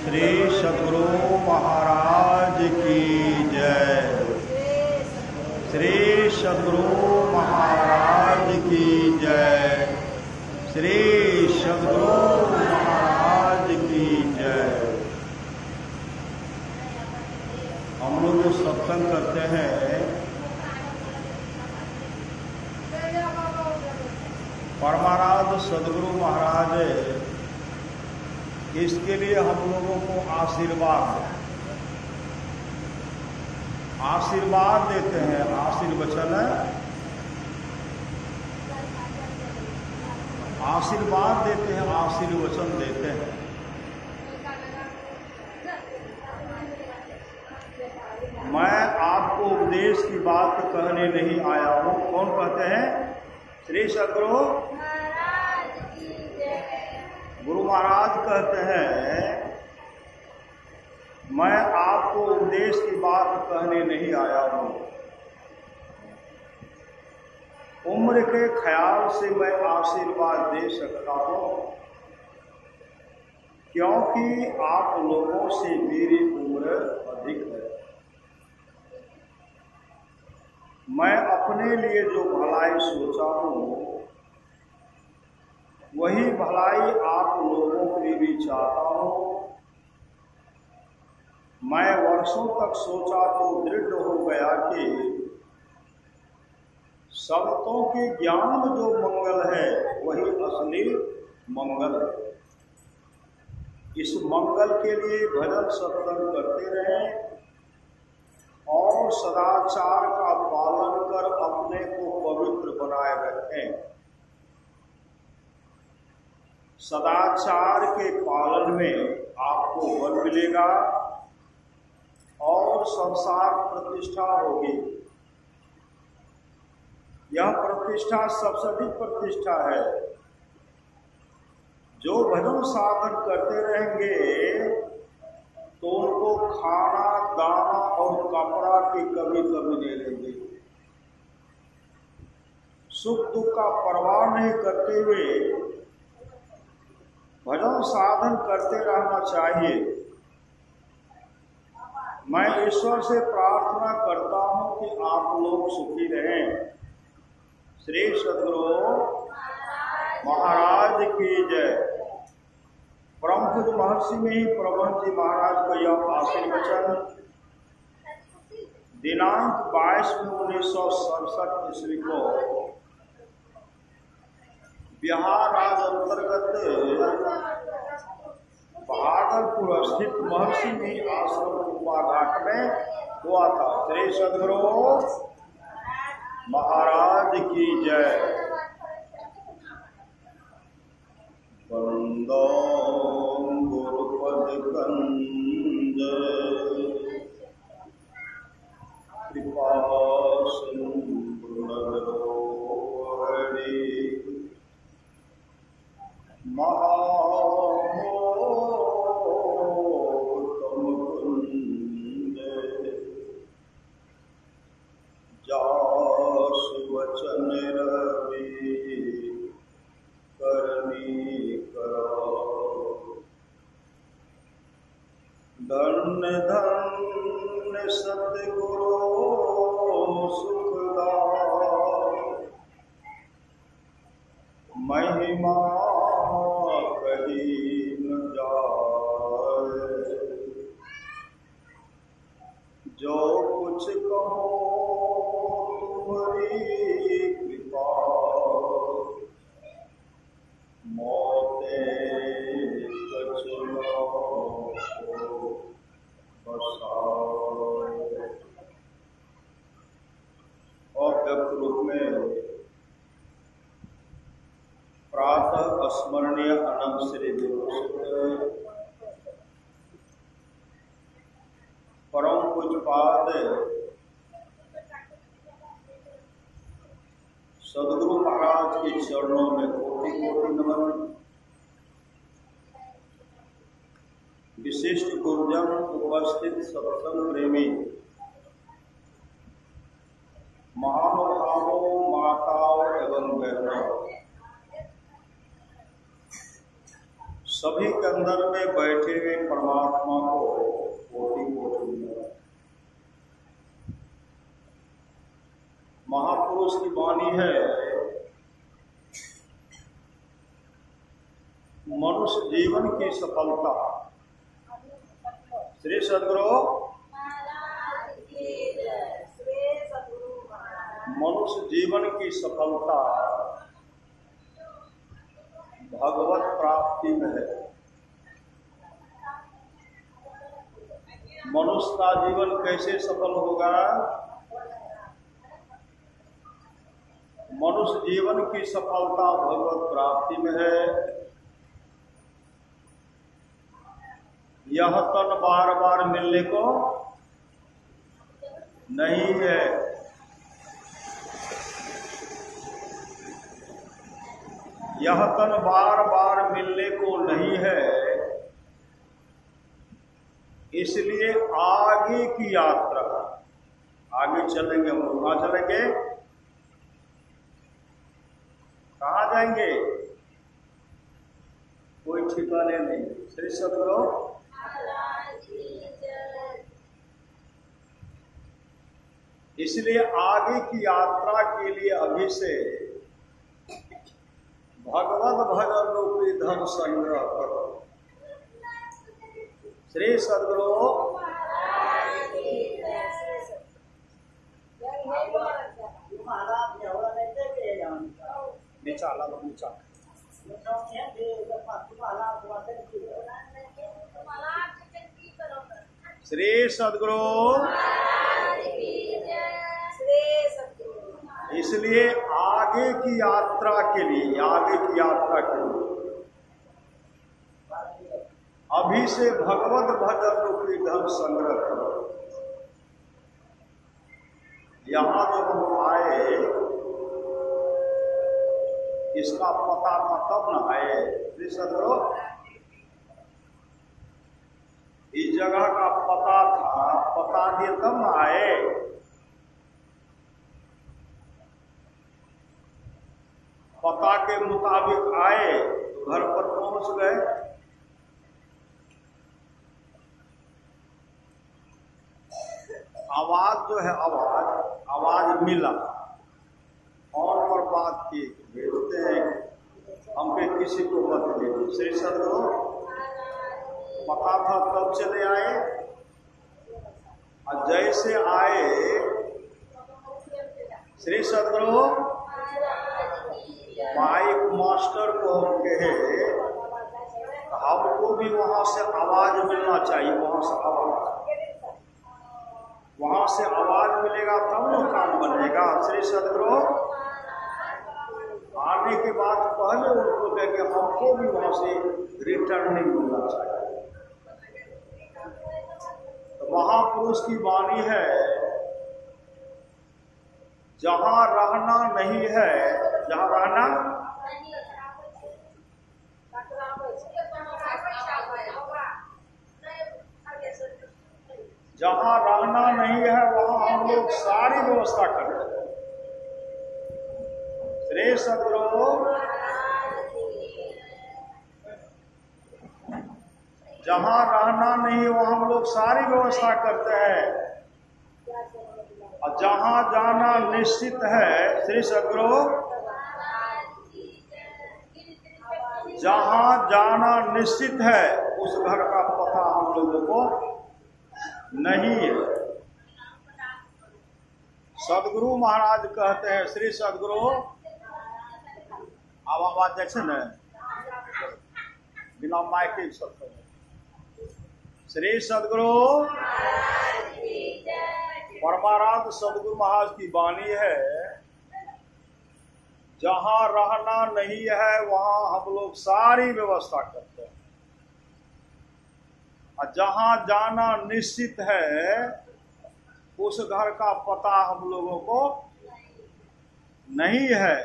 श्री सद्गुरु महाराज की जय। श्री सद्गुरु महाराज की जय। श्री सद्गुरु महाराज की जय। हम लोग जो सत्संग करते हैं परमाराध्य सद्गुरु महाराज, इसके लिए हम लोगों को आशीर्वाद देते हैं। आशीर्वचन आशीर्वाद देते हैं, आशीर्वचन देते हैं। मैं आपको उपदेश की बात कहने नहीं आया हूं। कौन कहते हैं? श्री सद्गुरु गुरु महाराज कहते हैं, मैं आपको उपदेश की बात कहने नहीं आया हूं। उम्र के ख्याल से मैं आशीर्वाद दे सकता हूं, क्योंकि आप लोगों से मेरी उम्र अधिक है। मैं अपने लिए जो भलाई सोचा हूं, वही भलाई आप लोगों के लिए भी चाहता हूं। मैं वर्षों तक सोचा तो दृढ़ हो गया कि संतों के ज्ञान में जो मंगल है वही असली मंगल है। इस मंगल के लिए भजन सत्संग करते रहें और सदाचार का पालन कर अपने को पवित्र बनाए रखें। सदाचार के पालन में आपको बल मिलेगा और संसार प्रतिष्ठा होगी। यह प्रतिष्ठा सबसे अधिक प्रतिष्ठा है। जो भजन साधन करते रहेंगे तो उनको खाना, दाना और कपड़ा की कभी नहीं लेंगे। सुख दुख का परवाह नहीं करते हुए भजन साधन करते रहना चाहिए। मैं ईश्वर से प्रार्थना करता हूं कि आप लोग सुखी रहें। श्री सद्गुरु महाराज की जय। परम पूज्य महर्षि में ही प्रबंध जी महाराज का यह आशीर्वचन दिनांक 22 में 1967 ईस्वी को बिहार राज्य अंतर्गत भागलपुर स्थित महर्षि में आश्रम कुआघाट में हुआ था। श्री सद्गुरु महाराज की जय। वंदो गुरुपद कंज कृपा सिंधु महामोतम कुंज जासु वचन रवि करनी करो। धन्य धन्य सतगुरु सुखदाय, महिमा कही न जाए। जो कुछ कहो तुम्हारी कृपा, मोते कचलो बसाए। और व्यक्त रूप में प्रातः स्मरणीय अनंत श्री विभूषित परम पूज्यपाद सद्गुरु महाराज के चरणों में कोटि कोटि नमन। विशिष्ट गुरुजन, उपस्थित सत्संग प्रेमी, महानुभावों, माताओं एवं बहनों, सभी का अंदर में बैठे हुए परमात्मा को कोटि कोटि नमन। महापुरुष की वाणी है, मनुष्य जीवन की सफलता। श्री सद्गुरु मनुष्य जीवन की सफलता भगवत प्राप्ति में है। मनुष्य का जीवन कैसे सफल होगा? मनुष्य जीवन की सफलता भगवत प्राप्ति में है। यह तन बार बार मिलने को नहीं है। यह तन बार बार मिलने को नहीं है, इसलिए आगे की यात्रा, आगे चलेंगे। हम कहाँ चलेंगे? कहाँ जाएंगे? कोई ठिकाने नहीं। श्री सद्गुरु इसलिए आगे की यात्रा के लिए अभी से भगवत भजन रूपी धन संग्रह करो। श्री सद्गुरु नीचा ला लो, नीचा। श्री सद्गुरु इसलिए आगे की यात्रा के लिए, आगे की यात्रा के लिए अभी से भगवत भजन रूपी धन संग्रह करो। यहां जब हम आए, इसका पता था तब न आए। श्री सद्गुरु इस जगह का पता था, पता दिए तब न आए। पता के मुताबिक आए तो घर पर पहुंच गए। आवाज जो है, आवाज मिला और पर बात की, भेजते हैं हमके किसी को मत भेजो। श्री सद्गुरु पता था तब चले आए, और जैसे आए श्री सद्गुरु माइक मास्टर को हम कहे, हमको भी वहां से आवाज मिलना चाहिए। वहां से आवाज मिलेगा तब वो काम बनेगा। श्री सद्गुरु आने के बाद पहले उनको कहे हमको भी वहां से रिटर्निंग मिलना चाहिए। तो महापुरुष की वाणी है, जहां रहना नहीं है, जहां रहना नहीं है, वहां हम लोग सारी व्यवस्था करते हैं। श्री सद्गुरु जहां रहना नहीं वहां हम लोग सारी व्यवस्था करते हैं, और जहां जाना निश्चित है, श्री सद्गुरु जहां जाना निश्चित है उस घर का पता हम लोगों को नहीं है। सद्गुरु महाराज कहते हैं, श्री सद्गुरु आवाज जैसे न बिना माइक सकते। श्री सद्गुरु परमाराध्य सद्गुरु महाराज की वाणी है, जहां रहना नहीं है वहां हम लोग सारी व्यवस्था करते हैं, और जहां जाना निश्चित है उस घर का पता हम लोगों को नहीं है।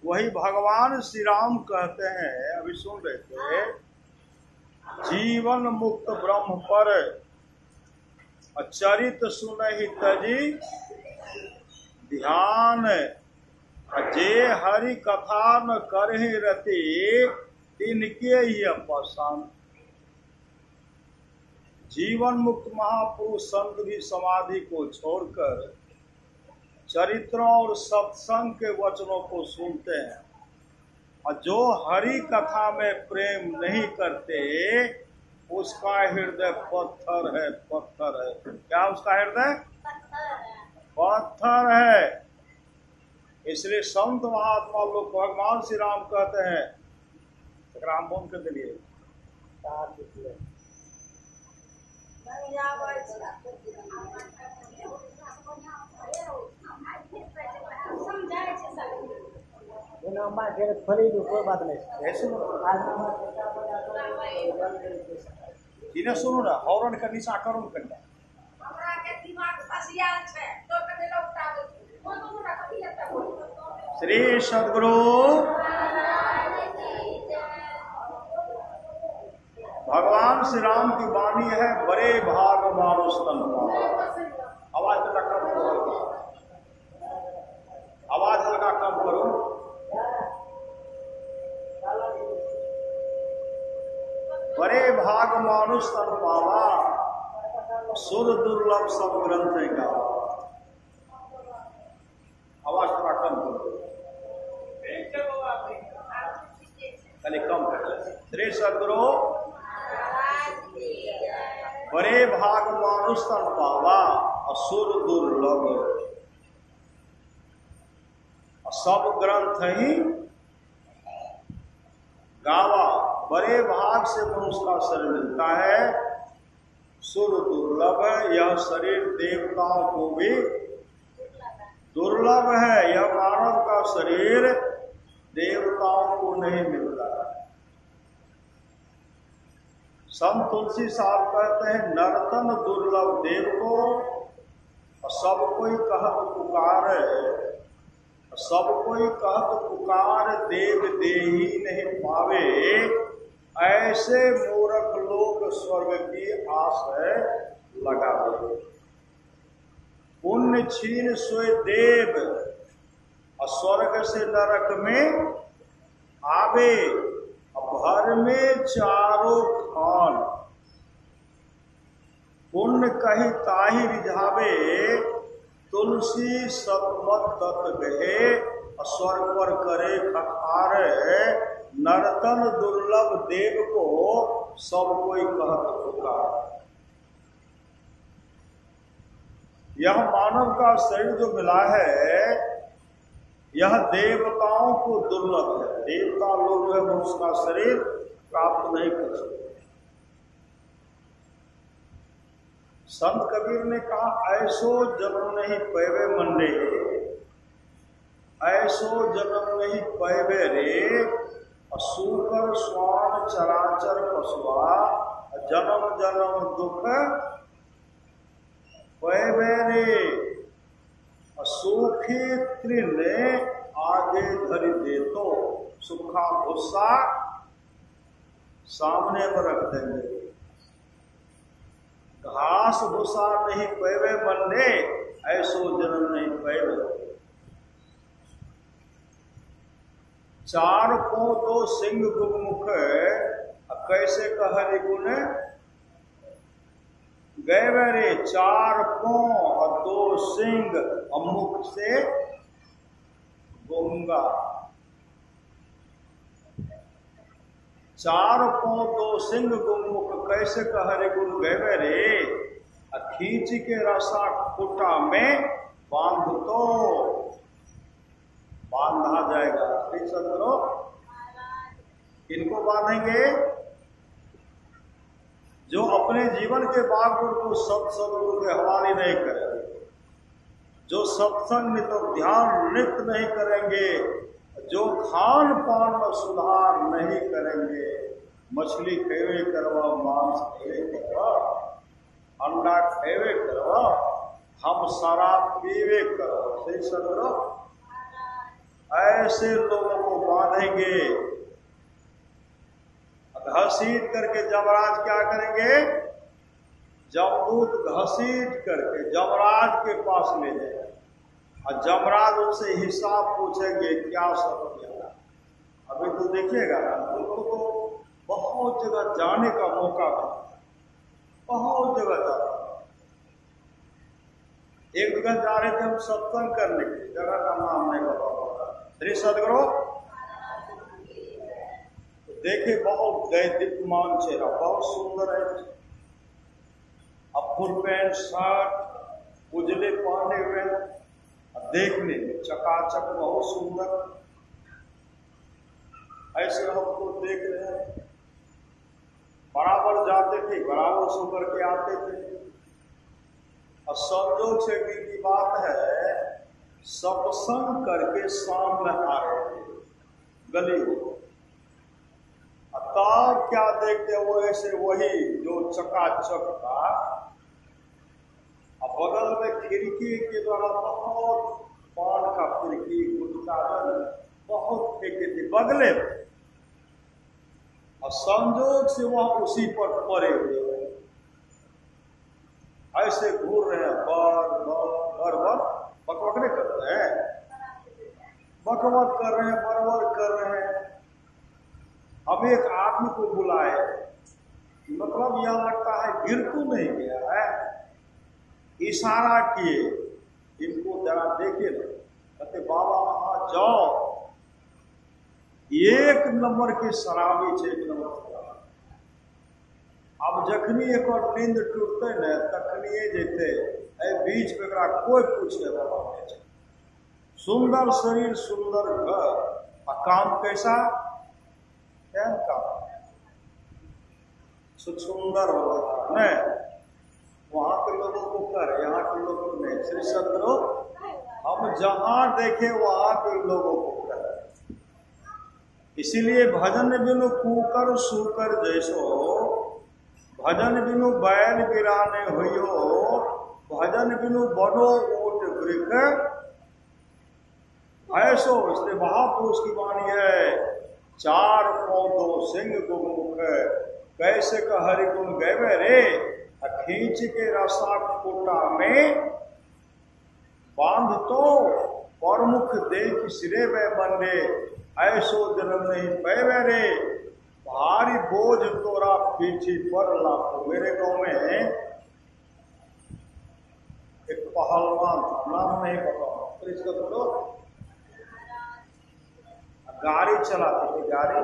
वही भगवान श्री राम कहते हैं, अभी सुन रहे थे, जीवन मुक्त ब्रह्म पर चरित सुनहि तजी ध्यान, जे हरि कथा न करहि रति तिनके ये पसंद। जीवन मुक्त महापुरुष संत भी समाधि को छोड़कर चरित्रों और सत्संग के वचनों को सुनते हैं, और जो हरि कथा में प्रेम नहीं करते उसका हृदय पत्थर है, पत्थर है। क्या उसका हृदय पत्थर है। इसलिए संत महात्मा लोग भगवान श्री राम कहते हैं, राम बोल कर दिलिए कोई बात नहीं, इन्हें सुनो ना, हॉर्न का नीचा करो करना। श्री सद्गुरु भगवान श्री राम की वाणी है, बड़े भाग मानुष तन पावा। आवाज हल्का कम करो, आवाज हल्का कम करो। बड़े भाग मानुष तन पावा, सुर दुर्लभ सब ग्रंथ गावा। आवाज थोड़ा कम करो, खाली कम कर। श्री सद्गुरु बड़े भाग मानुष तन पावा, असुर दुर्लभ सब ग्रंथ ही गावा। बड़े भाग से मनुष्य का शरीर मिलता है, सुर दुर्लभ है। यह शरीर देवताओं को भी दुर्लभ है। यह मानव का शरीर देवताओं को नहीं मिलता। संत तुलसी साहब कहते हैं, नर्तन दुर्लभ देव को, और सब कोई कहत पुकार, सब कोई कहत पुकार, देव देही नहीं पावे। ऐसे मूर्ख लोग स्वर्ग की आस लगावे। पुण्य छीन सोए देव, और स्वर्ग से नरक में आवे। भर में चारों खान, पुण्य कही ताही रिझावे। तुलसी सतमत तत् गहे, स्वर्ग पर करे खखार। नर्तन दुर्लभ देव को, सब कोई कहत पुकार। यह मानव का शरीर जो मिला है, यह देवताओं को दुर्लभ है। देवता लोग जो है उसका शरीर प्राप्त नहीं कर सकते। संत कबीर ने कहा, ऐसो जन्म नहीं पैवे मंडे, ऐसो जन्म नहीं पैवे रे। सूकर स्वान चराचर पशुआ, जन्म जन्म दुख पैवे रे। सूखी तृण आगे धरी दे तो, सूखा भूसा सामने में रख देंगे। घास भूसा नहीं पैवे मन्ने, ऐसो जन्म नहीं पैवे। चार को दो सिंह गुमुख, कैसे कहरि गुण गए रे। चार पांव और दो सिंह, मुख से गूंगा। चार पांव दो सिंह गुमुख, कैसे कहरे गुण गए रे। खींच के रसा खूटा में बांध तो, बांधा जाएगा। ठीक सत्रो, किनको बांधेंगे? जो अपने जीवन के बागुर को सदगुरु के हवाले नहीं करेंगे, जो सत्संग नित ध्यान नित्य नहीं करेंगे, जो खान पान में सुधार नहीं करेंगे। मछली खेवे करवा, मांस खेवे करवा, अंडा खेवे करवा, हम शराब पीवे करो। सही सदगुरु, ऐसे लोगों को बांधेंगे। घसीट करके जमराज क्या करेंगे? जमदूत घसीट करके जमराज के पास ले जाएगा, और जमराज उनसे हिसाब पूछेंगे, क्या सब किया। अभी तो देखिएगा ना, उनको तो बहुत जगह जाने का मौका मिला, बहुत जगह जाना। एक जगह जा रहे थे हम सत्संग करने के, जगह का नाम नहीं बता, श्री सदगुरु देखे, बहुत दैदीप्यमान चेहरा, बहुत सुंदर है। अब फुल पैंट शर्ट उजले पहने हुए, देखने में चकाचक बहुत सुंदर। ऐसे हम तो देख रहे हैं, बराबर जाते थे, बराबर सो करके आते थे। और संजोग से की बात है, सत्संग करके शाम में आ रहे थे गली हो, तब क्या देखते वो ऐसे वही जो चकाचक था, अब बगल में खिड़की के द्वारा बहुत पान का खिड़की गुटखा बहुत फेंके थे बगले में, और संजोग से वहां उसी पर पड़े हुए ऐसे घूर रहे हैं, बर बकबक नहीं करते हैं, बकबक कर रहे हैं, बरबर कर रहे हैं। अब एक आदमी को बुलाए, मतलब यह लगता है गिर तो नहीं गया है, इशारा किए, इनको जरा देखे ना, कहते बाबा वहां जाओ, एक नंबर के शराबी छे, एक नंबर शराबी। अब जखनी एक और नींद टूटते न तखनिए जेते बीच में कोई पूछे बाबा, सुंदर शरीर सुंदर घर, और काम कैसा का सुंदर होगा नहीं, वहां के लोगों को कर, यहाँ के लोगों को नहीं। श्री सदगुरु हम जहां देखे वहां के लोगों को कर, इसीलिए भजन बिनु कुकर सुकर जैसो, भजन बिनु बैल बिराने हुई, भजन बिनु बनो ऊट वृक्ष ऐसो। इसलिए महापुरुष की वाणी है, चार पौधो सिंह गुमुख, कैसे का हरि गुण गैवे रे, खींच के रसा कोटा में बांध तो परमुख देख सिरे में बंदे, ऐसो जन्म नहीं पैवे रे, भारी बोझ तोरा पीछे पर लाखो। मेरे गांव में एक पहलवान, नाम नहीं पता, इसका तो गाड़ी चलाते थे, गाड़ी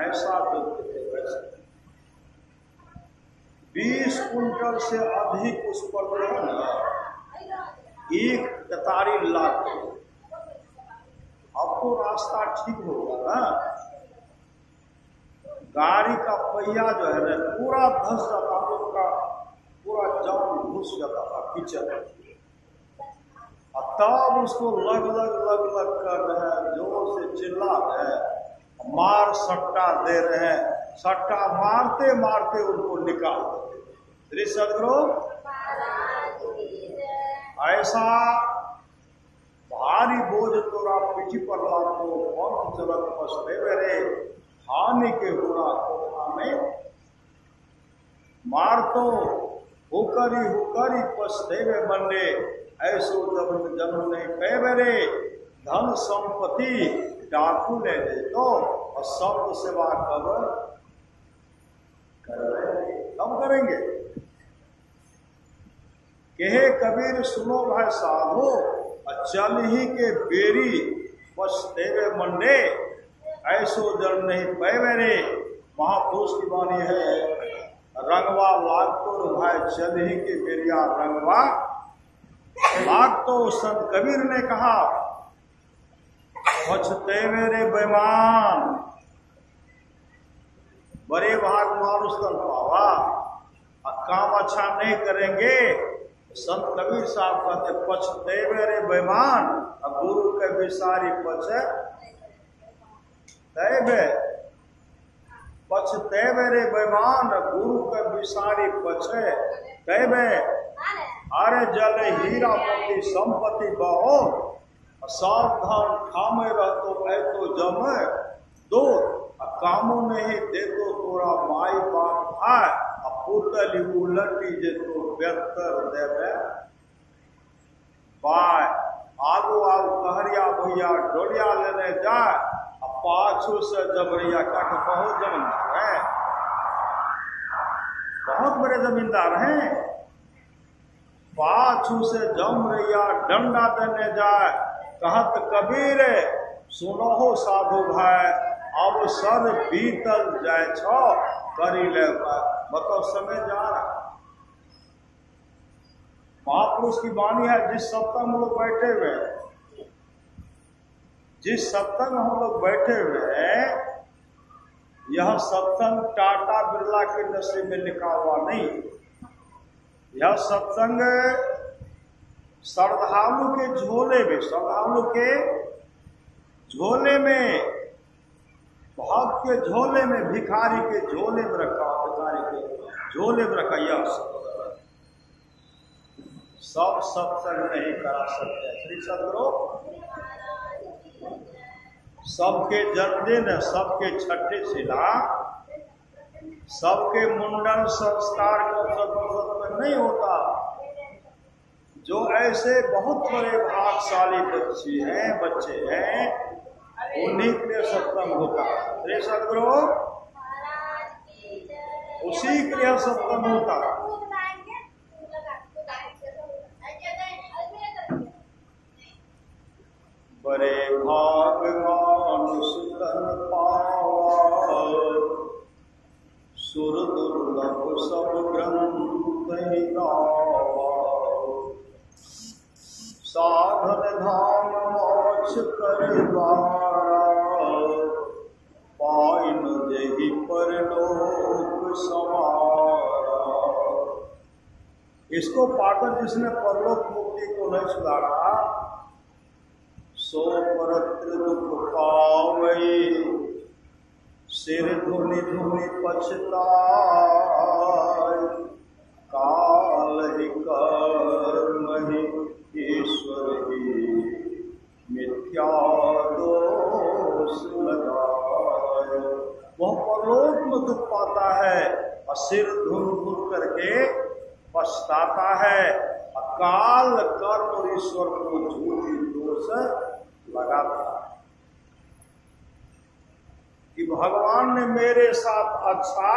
ऐसा देखते थे वैसे 20 कुंटल से अधिक उस पर जो है ना, एक कतारी लाते। अब तो रास्ता ठीक हो गया ना, गाड़ी का पहिया जो है ना पूरा धंस जाता, उसका पूरा जाम घुस जाता था कीचड़, तब उसको लग कर रहे हैं, जोर से चिल्ला रहे हैं, मार सट्टा दे रहे हैं, सट्टा मारते मारते उनको निकाल देते। श्री सदगुरु ऐसा भारी बोझ तोरा पीठी पर लातो, पंथ चलत पछते रे, हानि के हुरा कोठा में मार तो हुकरी पछते मंडे, ऐसो जन्म नहीं पैवे रे, धन संपत्ति डाकू ले दे तो, और संत सेवा कब करेंगे। कहे कबीर सुनो भाई साधो, चल ही के बेरी पछतेवे मंडे, ऐसो जन्म नहीं पैवे रे। महापुरुष की वाणी है, रंगवा लाग तो भाई चल ही के बेरिया रंगवा लाग तो। संत कबीर ने कहा, पछतेवे रे बेईमान, बड़े भाग मानुष तन पावा, काम अच्छा नहीं करेंगे। संत कबीर साहब कहते, पछतेवे रे बेईमान, गुरु के विसारी पछतेवे रे बेईमान, गुरु के विसारी पछे तैबे। अरे जल हीरा मोती संपत्ति बहो, सावधान ठामे रहतो ऐतो जम दो, कामो नहीं देतो तोरा माई बाप है, पुतली उलटी जे तो बेहतर देवे बाय। आगो कहरिया भैया डोरिया लेने जाए, पाछू से जबरिया का बहुत जमींदार है, बहुत बड़े जमींदार हैं। पाछू से जमरिया डंडा देने जाए, कहत कबीर सुनो हो साधु भाई, अब सर बीतल जाए छो करी ले। बताओ समय जा रहा। महापुरुष की वाणी है, जिस सप्ताह हम लोग बैठे हुए हैं, जिस सत्संग हम लोग बैठे हुए हैं, यह सत्संग टाटा बिरला के नशे में लिखा हुआ नहीं। यह सत्संग श्रद्धालु के झोले में, श्रद्धालु के झोले में, भक्त के झोले में, भिखारी के झोले में रखा, भिखारी के झोले में रखा। यह सब सत्संग नहीं करा सकते श्री सदगुरु। सबके जन्मदिन, सबके छठे शिला, सबके मुंडन संस्कार का सब नहीं होता। जो ऐसे बहुत बड़े भागशाली बच्चे हैं, उन्हीं के लिए सत्संग होता है। श्री सदगुरु, उसी के लिए सत्संग होता है। बड़े भागवान सुतन पावा, सुर दुर्लभ सब ग्रंथ गावा। साधन धाम मोक्ष कर द्वारा, पाइन देहि परलोक समारा। इसको पाकर जिसने परलोक मुक्ति को नहीं सुधारा, सो परत्र दुख पावई, सिर धुनि धुनि पछताय। काल ही कर्म ही ईश्वर ही, मिथ्या दोष लगाए। वह परलोक में दुख पाता है और सिर धुन धुन करके पछताता है। अकाल कर्म और ईश्वर को झूठी दोष लगाता है कि भगवान ने मेरे साथ अच्छा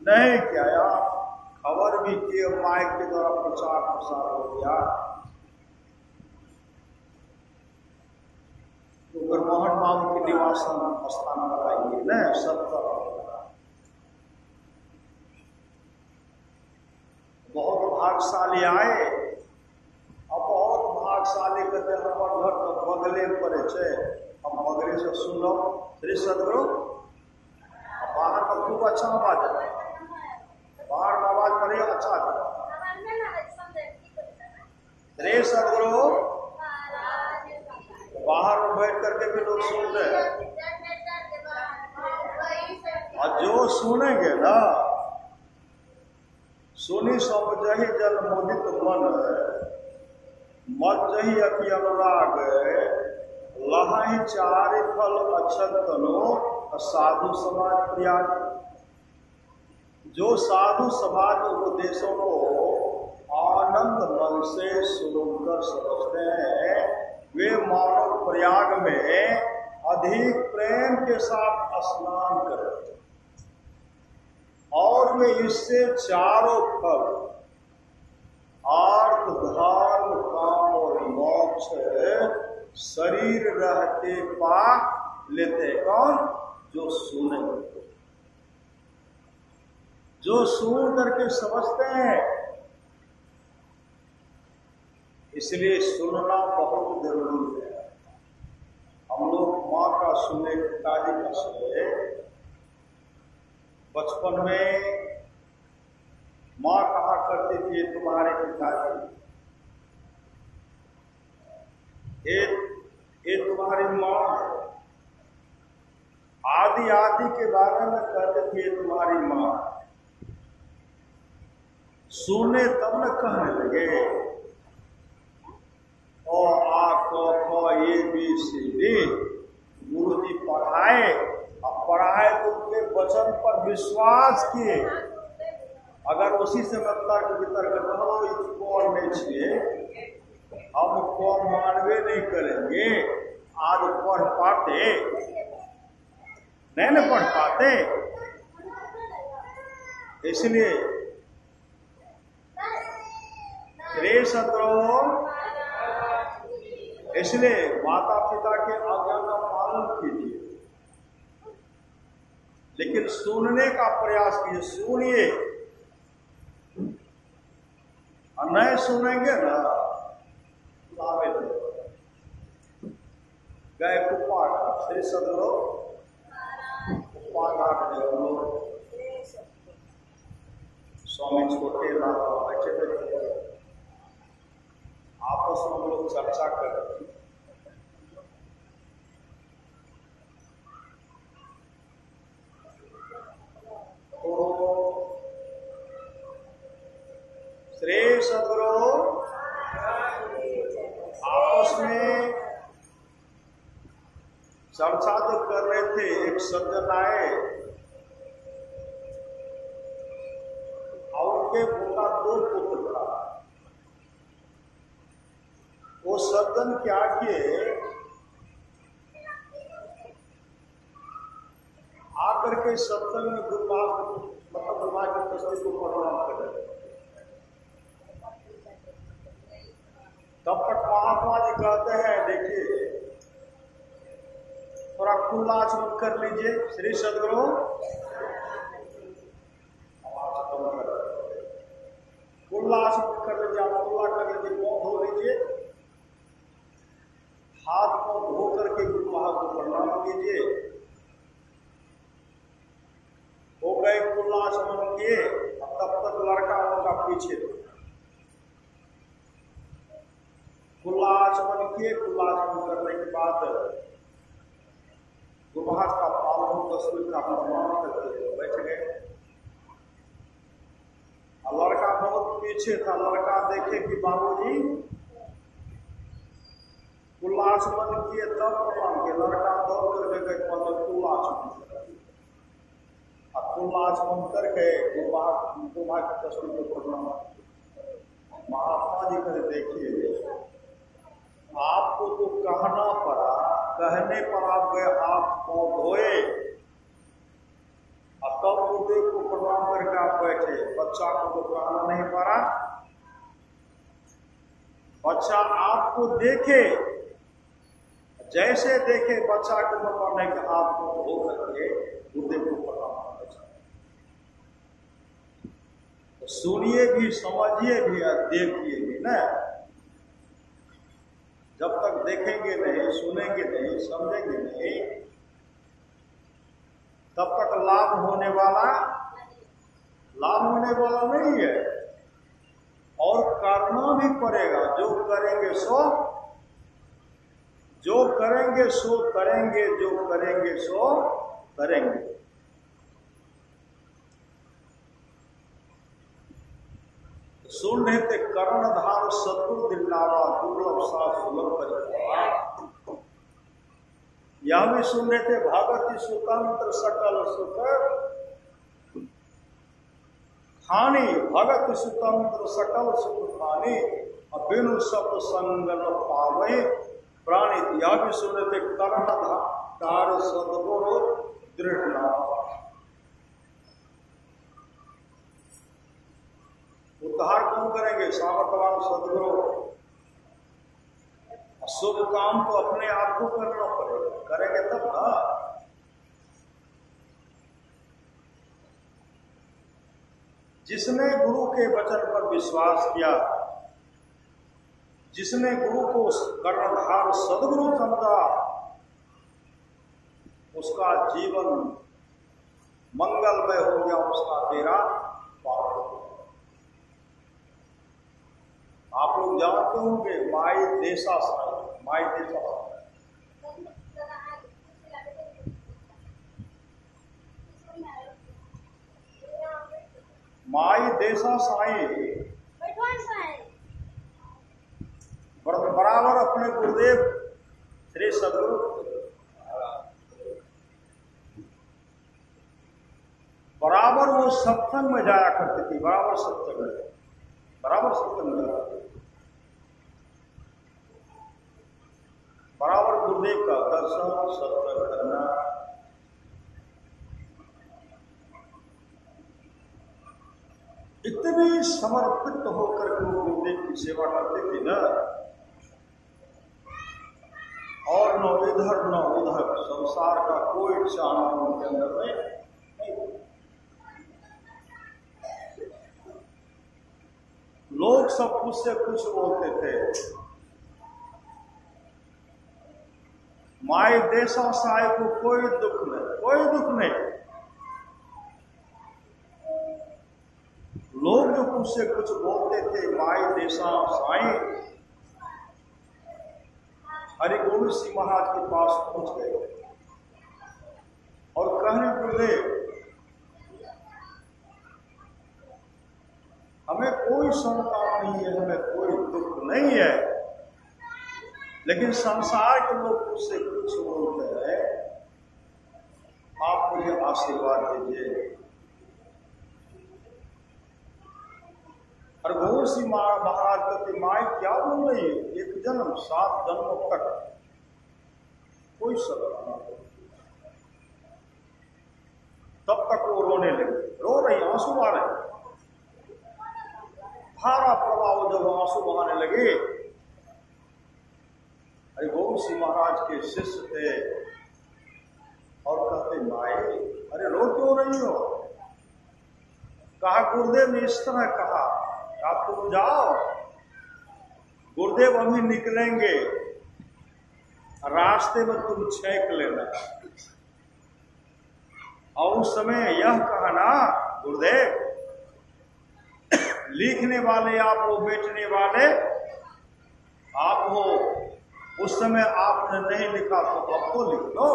नहीं किया। खबर भी किए, माइक के द्वारा प्रचार प्रसार हो गया। तो गुरमोहन बाबू के निवास स्थान पर आइए न, सब बहुत भागशाली आए। अब बहुत भागशाली कहते हमारे घर तो बगले पड़े छे, हम बगले से सुनो श्री सदगुरु। बाहर में खूब अच्छा आवाज है, बाहर में आवाज बढ़िया अच्छा है। श्री सदगुरु, बाहर में बैठ करके भी लोग सुन रहे हैं, और जो सुनेंगे ना, सुनी समझहि जन मोदित मन, मत जही अति अनुराग। लहाई चारि फल अक्षत तनो, साधु समाज प्रियाज। जो साधु समाज उपदेशों को आनंद मन से सुनकर समझते हैं, वे मानव प्रयाग में अधिक प्रेम के साथ स्नान करते हैं, और वे इससे चारों फल अर्थ, धर्म, काम और मोक्ष शरीर रहते पा लेते। कौन? जो सुने, जो सुन करके समझते हैं। इसलिए सुनना बहुत जरूरी है। हम लोग माँ का सुने, पिताजी का सुने। बचपन में माँ कहा करती थी, तुम्हारे पिताजी, ये तुम्हारी माँ है। आदि आदि के बारे में कहते थे, ये तुम्हारी माँ। सुने तब न कहने लगे, और आ क ए बी सी डी गुरु जी पढ़ाए, अब पढ़ाए तो उनके वचन पर विश्वास किए। अगर उसी से मैं तर्क वितर्क करो, इसको नहीं छे, हम को मानवे नहीं करेंगे। आज पढ़ पाते नहीं न पढ़ पाते। इसलिए रे सद्गुरु, इसलिए माता पिता के आज्ञा का पालन कीजिए, लेकिन सुनने का प्रयास कीजिए। सुनिए, और नहीं सुनेंगे ना गए कुप्पा घाट, श्री सद्गुरु कुप्पा घाट में हम लोग स्वामी छोटे लाल बैठे थे, आपस में हम लोग चर्चा कर रहे थे। तो श्री सद्गुरु आपस में चर्चा जो कर रहे थे, एक सज्जन आए और उनके उनका 2 पुत्र था। वो सज्जन क्या किए, आकर के सत्संग में मतलब गुरुवार की तस्वीर को प्रणाम कर रहे। तब तक महात्मा जी कहते हैं, देखिए थोड़ा खुला आचमन कर लीजिए। श्री सद्गुरु खुला आचमन कर लीजिए, आप खुला कर लीजिए, मुंह धो लीजिए, हाथ को धो करके गुरु महाराज को प्रणाम कीजिए। हो गए खुला आचमन किए, तब तक लड़का उनका पीछे खुला आचमन किए। खुला आचमन करने के बाद गुरुमहाराज का पावन तस्वीर का प्रणाम करके बैठ गए। लड़का बहुत पीछे था। लड़का देखे कि बाबूजी खुला आचमन किए तब प्रणाम किए। लड़का दौड़ करके गए खुला आचमन और खुला आचमन करके गुरुमहाराज की तस्वीर को प्रणाम। महात्मा जी कहे, देखिए आपको तो कहना पड़ा, कहने पर आप गए, आप पाँव धोए और तब गुरुदेव को प्रणाम करके आप बैठे। बच्चा को तो कहना नहीं पड़ा। बच्चा आपको देखे, जैसे देखे बच्चा को मतलब नहीं कि आपको धो करके गुरुदेव को प्रणाम करना। तो सुनिए भी, समझिए भी और देखिए भी ना। जब तक देखेंगे नहीं, सुनेंगे नहीं, समझेंगे नहीं, तब तक लाभ होने वाला नहीं है। और करना भी पड़ेगा। जो करेंगे सो करेंगे, जो करेंगे सो करेंगे। सुन रहे थे कर्णधार सद्गुरु दिलावा, दुर्लभ सा सुलभ परिवार। यह भी सुन रहे थे भगति स्वतंत्र सकल सुख खानी, भगत स्वतंत्र सकल सुख खानी, बिनु सप संगन पावे प्राणी। यह भी सुन रहे थे कर्णधार सद्गुरु दृढ़ नाम। उद्धार कौन करेंगे? सामर्थ्यवान सद्गुरु। शुभ काम तो अपने आप को करना पड़ेगा, करेंगे तब ना। जिसने गुरु के वचन पर विश्वास किया, जिसने गुरु को कर्णधार सद्गुरु समझा, उसका जीवन मंगलमय हो गया, उसका बेड़ा पार हो गया। आप लोग जानते होंगे माई देशा साई, माई देशा साई, माई देशा साई बराबर अपने गुरुदेव श्री सद्गुरु बराबर वो सत्संग में जाया करती थी। बराबर सत्संग में जाया, बराबर गुरुदेव का दर्शन सत्संग करना, इतनी समर्पित होकर के वो गुरुदेव की सेवा करते थे ना, और न इधर न उधर, संसार का कोई चाहना उनके अंदर में नहीं। लोग सब कुछ से कुछ बोलते थे, माई देशा साय को कोई दुख नहीं, कोई दुख नहीं। लोग जो कुछ से कुछ बोलते थे, माई देशा साई, हरि गोविंद सिंह महाराज के पास पहुंच गए और कहने गुरुदेव हमें कोई संताप नहीं है, हमें कोई दुख नहीं है, लेकिन संसार के लोग उससे कुछ बोलते हैं, आप मुझे आशीर्वाद दीजिए। और गौर सिंह महाराज कहते माई क्या बोल रही है, एक जन्म 7 जन्मों तक कोई सलाह नहीं। तब तक वो रोने लगे, रो रही, आंसू आ रहे, धारा प्रवाह जब आंसू बहाने लगे। अरे गौर सिंह महाराज के शिष्य थे और कहते माई अरे रो क्यों रही हो? कहा गुरुदेव ने इस तरह कहा, आप तुम जाओ, गुरुदेव अभी निकलेंगे, रास्ते में तुम छेक लेना। और उस समय यह कहा ना गुरुदेव, लिखने वाले आप हो, बैठने वाले आप हो, उस समय आपने नहीं लिखा तो अब तो लिख लो।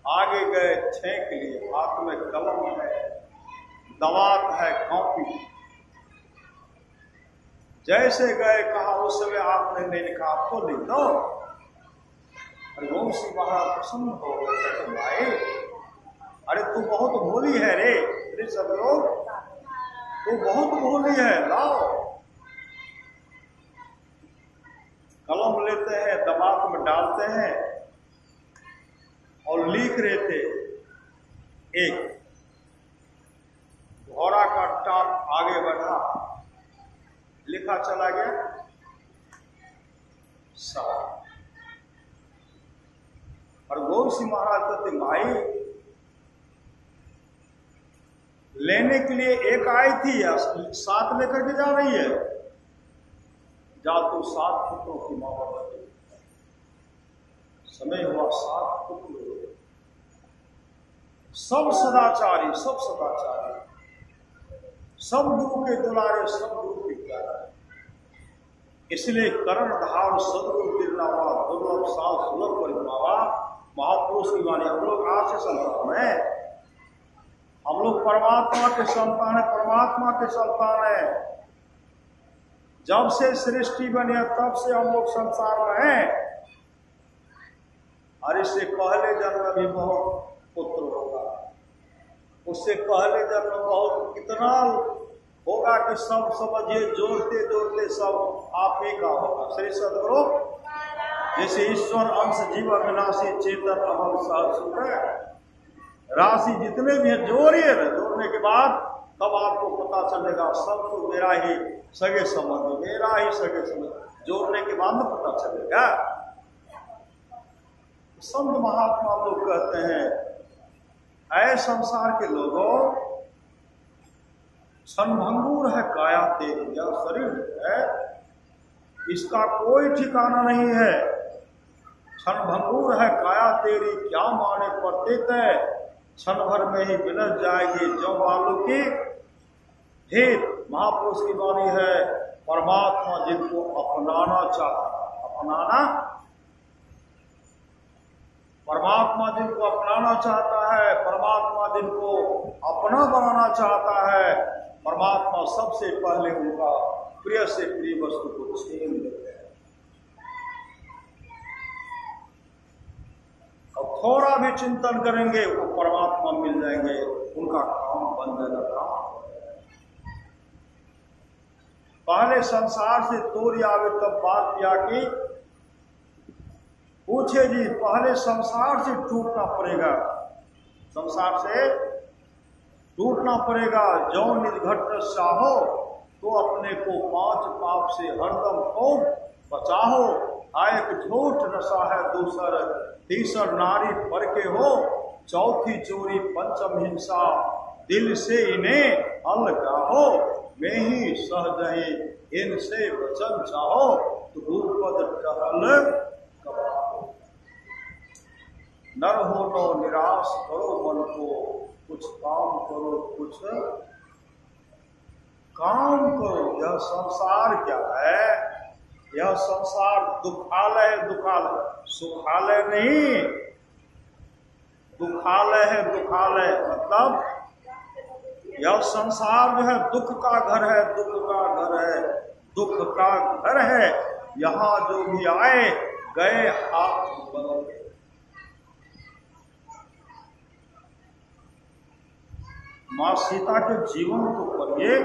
आगे गए, छेक लिए, हाथ में कलम है, दवात है, कॉपी, जैसे गए कहा उस समय आपने नहीं लिखा, आप तो लिख दो। हरिवंश सिंह महाराज प्रसन्न हो गए, भाई अरे तू बहुत भोली है रे, अरे सब लोग तू बहुत भोली है, लाओ। कलम लेते हैं, दबात में डालते हैं और लिख रहे थे। एक घोड़ा का टाप आगे बढ़ा, लिखा चला गया 7। और गौर सिंह महाराज कहते भाई लेने के लिए एक आई थी, 7 लेकर के जा रही है, जा तो 7 पुत्रों की मां बन गई। समय हुआ 7 पुत्र हुए, सब सदाचारी, सब सदाचारी, सब गुरु के दुलारे, सब गुरु के प्यारे। इसलिए करण धार सदगुरु गिरनावा, दुर्लभ साल सुलभ परिमावा, महापुरुष की वाणी। हम लोग आज से संतान है, हम लोग परमात्मा के संतान है, परमात्मा के संतान है। जब से सृष्टि बनी है तब से हम लोग संसार में हैं। और इससे पहले जन्म भी बहुत पुत्र होगा, उससे पहले जन्म बहुत कितना होगा कि सब समझिए, जोड़ते जोड़ते सब आप ही का होगा। श्री सदगुरु जैसे ईश्वर अंश जीव अविनाशी चेतन अहम सहसुख है, राशि जितने भी है जोड़िए, जोड़ने के बाद तब आपको पता चलेगा सब तो मेरा ही सगे संबंध, मेरा ही सगे संबंध। जोड़ने के बाद में पता चलेगा। संत महात्मा लोग कहते हैं ऐ संसार के लोगों, क्षणभंगुर है काया तेरी, यह शरीर है इसका कोई ठिकाना नहीं है। क्षणभंगुर है काया तेरी, क्या माने प्रतीत है, क्षण भर में ही बिलट जाएगी जो बालू की भेद। महापुरुष की वाणी है, परमात्मा जिनको अपनाना चाहता, अपनाना, परमात्मा जिनको अपनाना चाहता है, परमात्मा जिनको अपना बनाना चाहता है, परमात्मा सबसे पहले उनका प्रिय से प्रिय वस्तु को छीन लेते हैं। और थोड़ा भी चिंतन करेंगे वो परमात्मा मिल जाएंगे, उनका काम बन जाएगा। पहले संसार से तोरी आवे तब बात किया कि पूछे जी, पहले संसार से टूटना पड़ेगा, संसार से टूटना पड़ेगा। जो निज घट चाहो तो अपने को 5 पाप से हरदम को बचाहो। एक झूठ नशा है दूसर, तीसर नारी पर के हो, चौथी चोरी पंचम हिंसा, दिल से इन्हें अलगाहो। मैं ही सहजहि इनसे वचन चाहो, तो गुरुपद टहल कबाहो। नर हो नो निराश करो मन को, कुछ काम करो कुछ काम करो। यह संसार क्या है? यह संसार दुखालय है, दुखालय, सुखालय नहीं, दुखालय है, दुखालय। मतलब यह संसार जो है दुख का घर है, दुख का घर है, दुख का घर है। यहाँ जो भी आए गए हाथ बदल गए। मां सीता के जीवन को पढ़िए।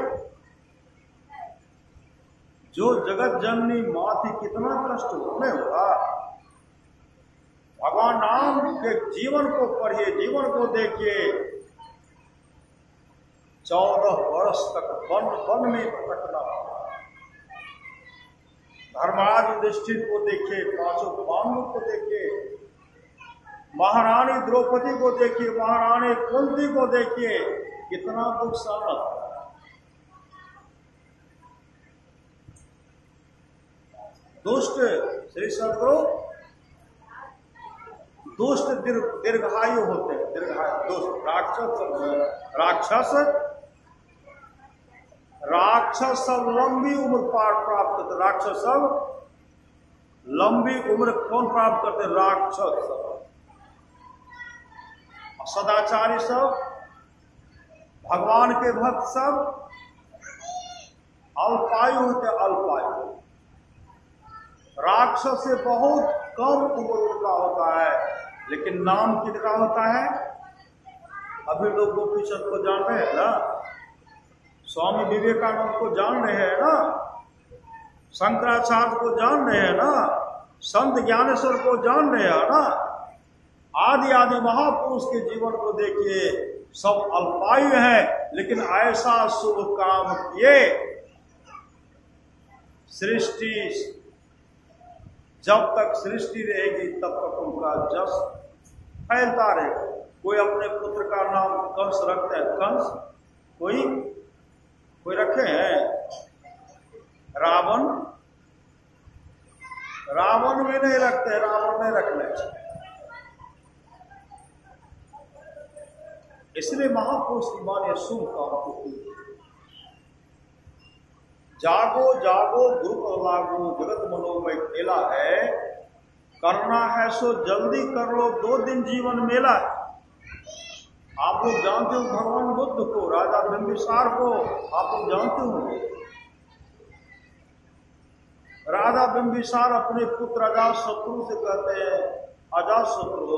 जो जगत जननी मां थी, कितना कष्ट उन्हें हुआ। भगवान राम के जीवन को पढ़िए, जीवन को देखिए। 14 वर्ष तक वन वन में भटकना पड़ा। धर्मराज युधिष्ठिर को देखिए, 5 पांडवों को देखिए, महारानी द्रौपदी को देखिए, महारानी कुंती को देखिए, कितना दुख सहना था। दुष्ट श्री सदगुरु दुष्ट दीर्घायु होते हैं, दीर्घायु दुष्ट। राक्षस सब लंबी उम्र प्राप्त करते। राक्षस सब लंबी उम्र कौन प्राप्त करते? राक्षस सब। सदाचारी सब, भगवान के भक्त सब अल्पायु होते, अल्पायु। राक्षस से बहुत कम उम्र उनका होता है, लेकिन नाम कितना होता है? अभी लोग गोपीचंद को जान रहे हैं ना, स्वामी विवेकानंद को जान रहे हैं ना, शंकराचार्य को जान रहे हैं ना, संत ज्ञानेश्वर को जान रहे हैं ना। आदि आदि महापुरुष के जीवन को देखिए, सब अल्पायु है, लेकिन ऐसा शुभ काम किए। सृष्टि जब तक सृष्टि रहेगी तब तक उनका जस फैलता रहेगा। कोई अपने पुत्र का नाम कंस रखता है, कंस। कोई रखे हैं? रावण भी नहीं रखते, रावण नहीं रखने। इसलिए महापुरुष की माने शुभ काम को जागो जागो गुरु लागो, जगत मनोमय खेला है। करना है सो जल्दी कर लो, 2 दिन जीवन मेला है। आप लोग जानते हो भगवान बुद्ध को, राजा बिंबिसार को आप लोग जानते होंगे। राजा बिंबिसार अपने पुत्र अजातशत्रु से कहते हैं, अजातशत्रु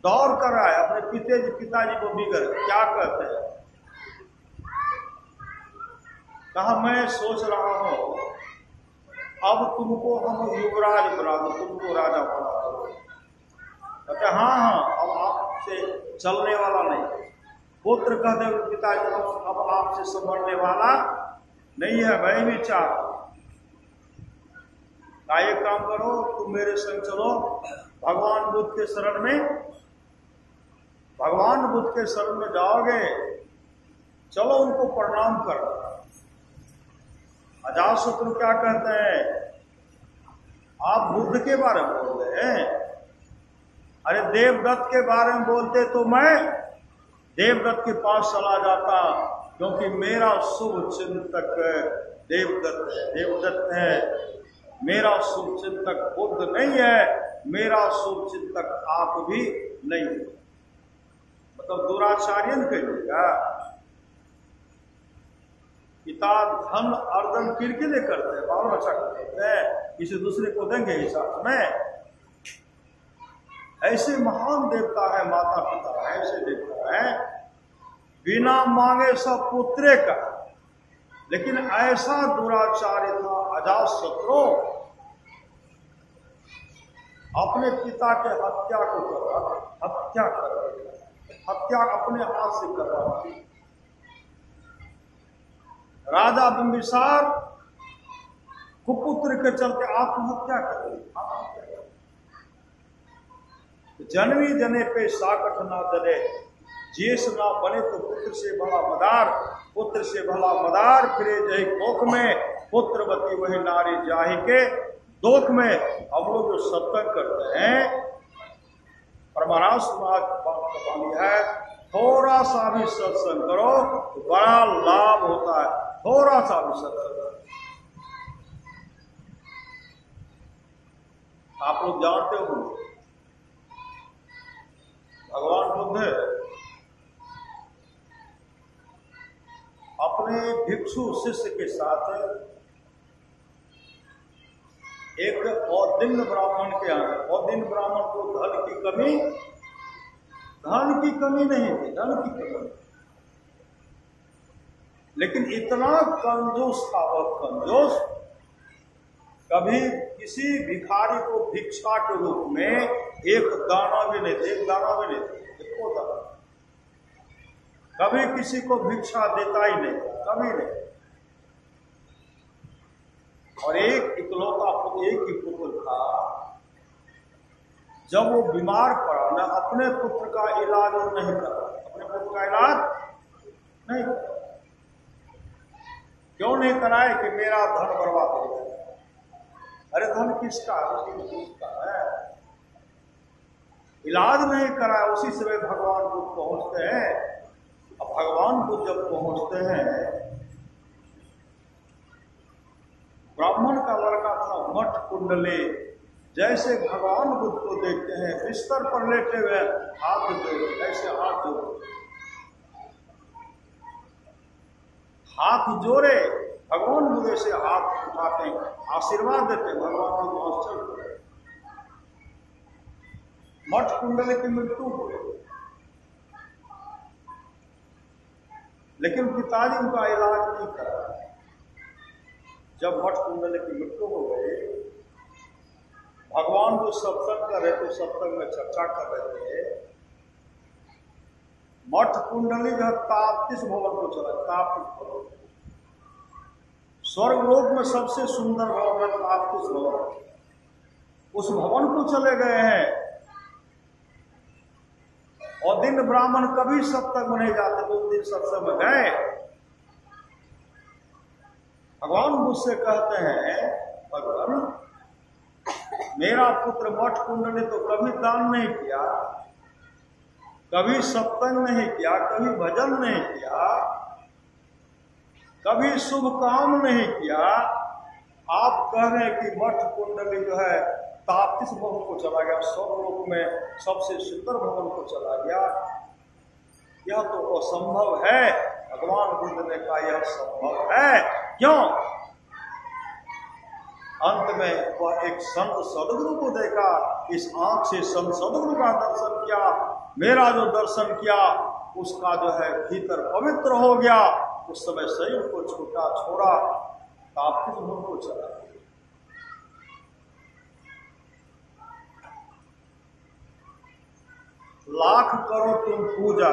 दौड़ कर आए अपने पिताजी को बिगड़। क्या कहते हैं? कहा मैं सोच रहा हूं अब तुमको हम युवराज बना दो, तुमको राजा बना दो। कहते हाँ, अब आपसे चलने वाला नहीं। पुत्र कहते पिताजी अब आपसे संभलने वाला नहीं है, मैं भी चाहता। एक काम करो, तुम मेरे संग चलो भगवान बुद्ध के शरण में। भगवान बुद्ध के शरण में जाओगे, चलो उनको प्रणाम करो। अजातशत्रु क्या कहते हैं? आप बुद्ध के बारे में बोल रहे हैं? अरे देवदत्त के बारे में बोलते तो मैं देवदत्त के पास चला जाता, क्योंकि मेरा शुभ चिंतक देवदत्त है। मेरा शुभ चिंतक बुद्ध नहीं है, मेरा शुभ चिंतक आप भी नहीं है। मतलब दुराचार्यन कहिएगा। पिता धन अर्जन किरकिरे करते हैं, बाल बच्चा करते हैं, किसी दूसरे को देंगे हिसाब में। ऐसे महान देवता है, माता पिता ऐसे देवता है, बिना मांगे सब पुत्रे का। लेकिन ऐसा दुराचार्य था अजातशत्रु, अपने पिता के हत्या कर हत्या अपने हाथ से करवा दी। राजा बिंबिसार कुपुत्र के चलते आत्महत्या कर ली। जन्मी जने पे साकट ना जने, जेस ना बने तो पुत्र से भला मदार, पुत्र से भला मदार फिरे जय कोख में, पुत्रवती वही नारी जाहि के दोख में। हम लोग जो सत्संग करते हैं, परमाराम समाज कहानी है, थोड़ा सा भी सत्संग करो तो बड़ा लाभ होता है। थोड़ा सा भी सत्संग करो। आप लोग जानते हो भगवान बुद्ध अपने भिक्षु शिष्य के साथ एक औदिन ब्राह्मण के यहाँ, औदिन ब्राह्मण को धन की कमी नहीं थी, धन की कमी, लेकिन इतना कंजूस था वह कंजूस, कभी किसी भिखारी को भिक्षा के रूप में एक दाना भी नहीं थे, एक दाना भी नहीं थे, एको दाना, कभी किसी को भिक्षा देता ही नहीं, कभी नहीं। और एक इकलौता पुत्र, एक ही पुत्र था, जब वो बीमार पड़ा ना, अपने पुत्र का इलाज वो नहीं करा, अपने पुत्र का इलाज नहीं करा। क्यों नहीं कराए? कि मेरा धन बर्बाद हो गया। अरे धन किसका है? इलाज नहीं करा, उसी समय भगवान को पहुंचते हैं। अब भगवान को जब पहुंचते हैं, ब्राह्मण का लड़का था मठ कुंडले, जैसे भगवान बुद्ध को देखते हैं बिस्तर पर लेटे हुए हाथ जोड़े, ऐसे हाथ जोड़े, भगवान बुद्ध से हाथ उठाते हैं, आशीर्वाद देते हैं, भगवान को पहुंच चलते। मठ कुंडले की मृत्यु हो गई, लेकिन पिताजी उनका इलाज नहीं करा। जब मठ कुंडले की मृत्यु हो गई, भगवान को सत्संग कर रहे तो सत्संग में चर्चा कर रहे थे। मठ कुंडली जो ताप्तिस भवन को चला, ताप्तिस भवन, स्वर्ग लोक में सबसे सुंदर भवन है ताप्तिस भवन, उस भवन को चले गए हैं। और दिन ब्राह्मण कभी सत्संग में नहीं जाते, तो दिन सत्संग में गए। भगवान मुझसे कहते हैं, भगवान मेरा पुत्र मठ कुंडली तो कभी दान नहीं किया, कभी सत्संग नहीं किया, कभी भजन नहीं किया, कभी शुभ काम नहीं किया। आप कह रहे हैं कि मठ कुंडली जो है ताप्तिस भवन को चला गया, स्वर्गलोक में सबसे सुंदर भवन को चला गया। यह तो असंभव है। भगवान बुद्ध ने कहा यह संभव है। क्यों? अंत में वह एक संत सदगुरु को देखा, इस आंख से संत सदगुरु का दर्शन किया, मेरा जो दर्शन किया उसका जो है भीतर पवित्र हो गया। उस समय शरीर को छोड़ा, ताप्तिस भवन को चला गया। लाख करो तुम पूजा,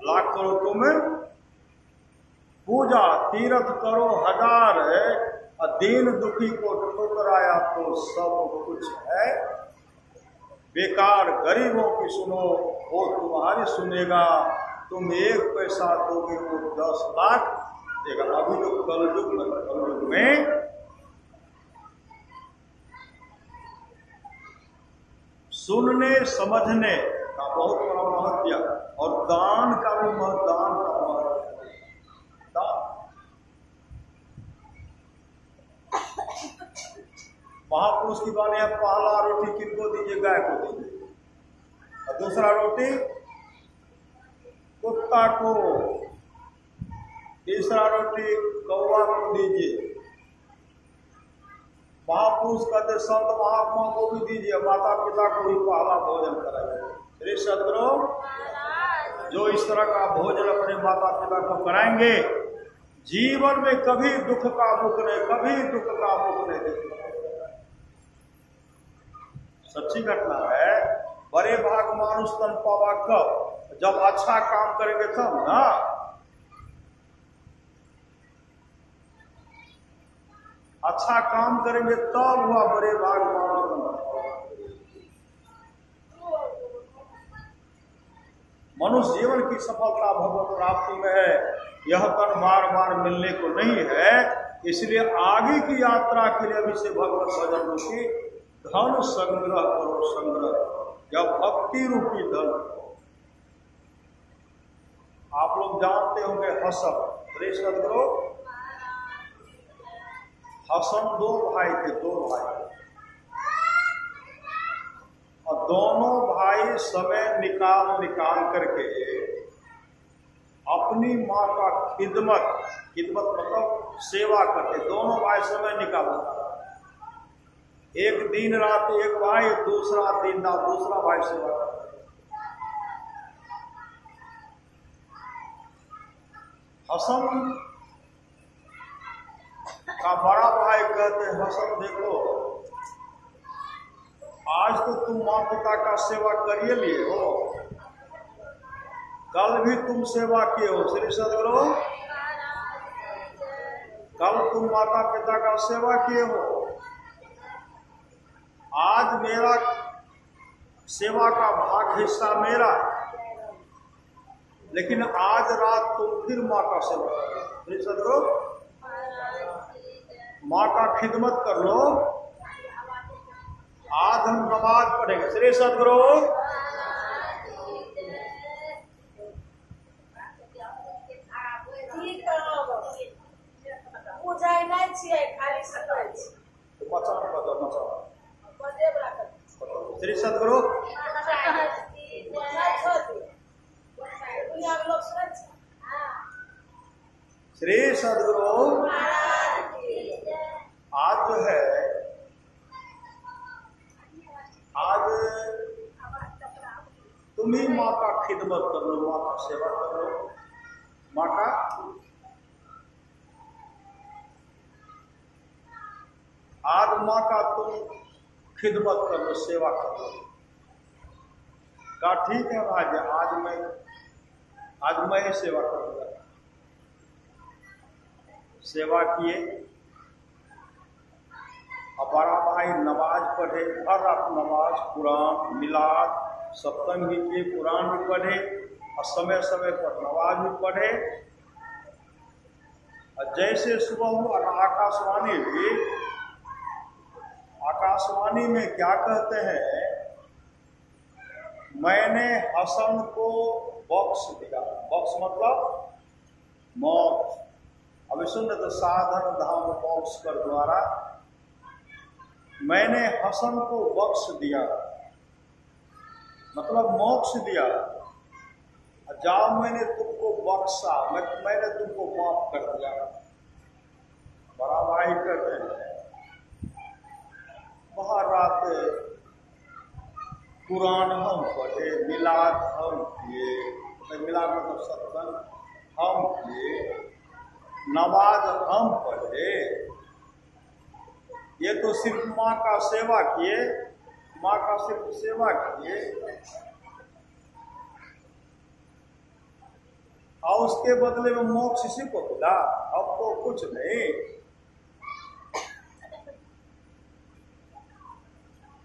लाख करो तुम पूजा, तीर्थ करो हजार है, दीन दुखी को ठुकराया तो सब कुछ है। बेकार गरीबों की सुनो, वो तुम्हारी सुनेगा। तुम 1 पैसा दोगे वो 10 लाख देगा। अभी जो कलयुग में सुनने समझने का बहुत बड़ा महत्व, और दान का भी महत्व। महापुरुष की बात है, पहला रोटी किनको दीजिए? गाय को दीजिए, और दूसरा रोटी कुत्ता को, तीसरा रोटी कौवा को दीजिए। महापुरुष कहते संत महात्मा को भी दीजिए, माता पिता को भी पहला भोजन कराइए। श्री सद्गुरु जो इस तरह का भोजन अपने माता पिता को कराएंगे, जीवन में कभी दुख का मुख नहीं, कभी दुख का मुख नहीं देखा। सच्ची घटना है। बड़े भाग मानो मानुष तन पावा कब? जब अच्छा काम करेंगे तब ना। अच्छा काम करेंगे तब हुआ बड़े भाग मानुष तन। मनुष्य जीवन की सफलता भगवत प्राप्ति में है, यह तन बार बार मिलने को नहीं है। इसलिए आगे की यात्रा के लिए अभी से भगवत भजन रूपी धन संग्रह करो, संग्रह या भक्ति रूपी धन। आप लोग जानते होंगे हसन, प्रेस करो। हसन दो भाई थे, दो भाई, और दोनों भाई समय निकाल करके अपनी माँ का खिदमत मतलब सेवा करते। दोनों भाई समय निकालता, एक दिन रात एक भाई, दूसरा दिन रात दूसरा भाई सेवा करता। हसन का बड़ा भाई कहते, हसन देखो, आज तो तुम माँ पिता का सेवा करिए लिए हो, कल भी तुम सेवा किए हो श्री सदगुरु, कल तुम माता पिता का सेवा किए हो। आज मेरा सेवा का भाग हिस्सा मेरा, लेकिन आज रात तुम फिर माँ का सेवा करो श्री सदगुरु, माँ का खिदमत कर लो। आज हम नमाज पढ़ेंगे श्री सदगुरु। श्री सदगुरु श्री सदगुरु आज जो है, आज तुम ही माँ का खिदमत कर लो, माँ का सेवा कर लो, माँ का आज माँ का तुम खिदमत कर लो, सेवा कर लो। कहा ठीक है राजा, आज मैं ही सेवा करूंगा। सेवा किए, और बड़ा भाई नमाज पढ़े, हर रात नमाज, कुरान, मिलाद, सप्तम भी किए, कुरान भी पढ़े, और समय समय पर नमाज भी पढ़े। और जैसे सुबह हुआ आकाशवाणी में क्या कहते हैं, मैंने हसन को बख्श दिया। बख्श मतलब मोक्ष। अभी सुन तो साधन धाम मोक्ष कर द्वारा मैंने हसन को बख्श दिया, मतलब मोक्ष दिया। जाओ मैंने तुमको बख्शा, मैंने तुमको माफ कर दिया। बड़ा भाई कहते हैं वहां रात कुरान हम पढ़े, मिलाद हम किए, मिलाद मतलब सत्संग हम किए, नमाज हम पढ़े। ये तो सिर्फ माँ का सेवा किए, माँ का सिर्फ सेवा किए, और उसके बदले में मोक्ष इसी को मिला। अब तो कुछ नहीं।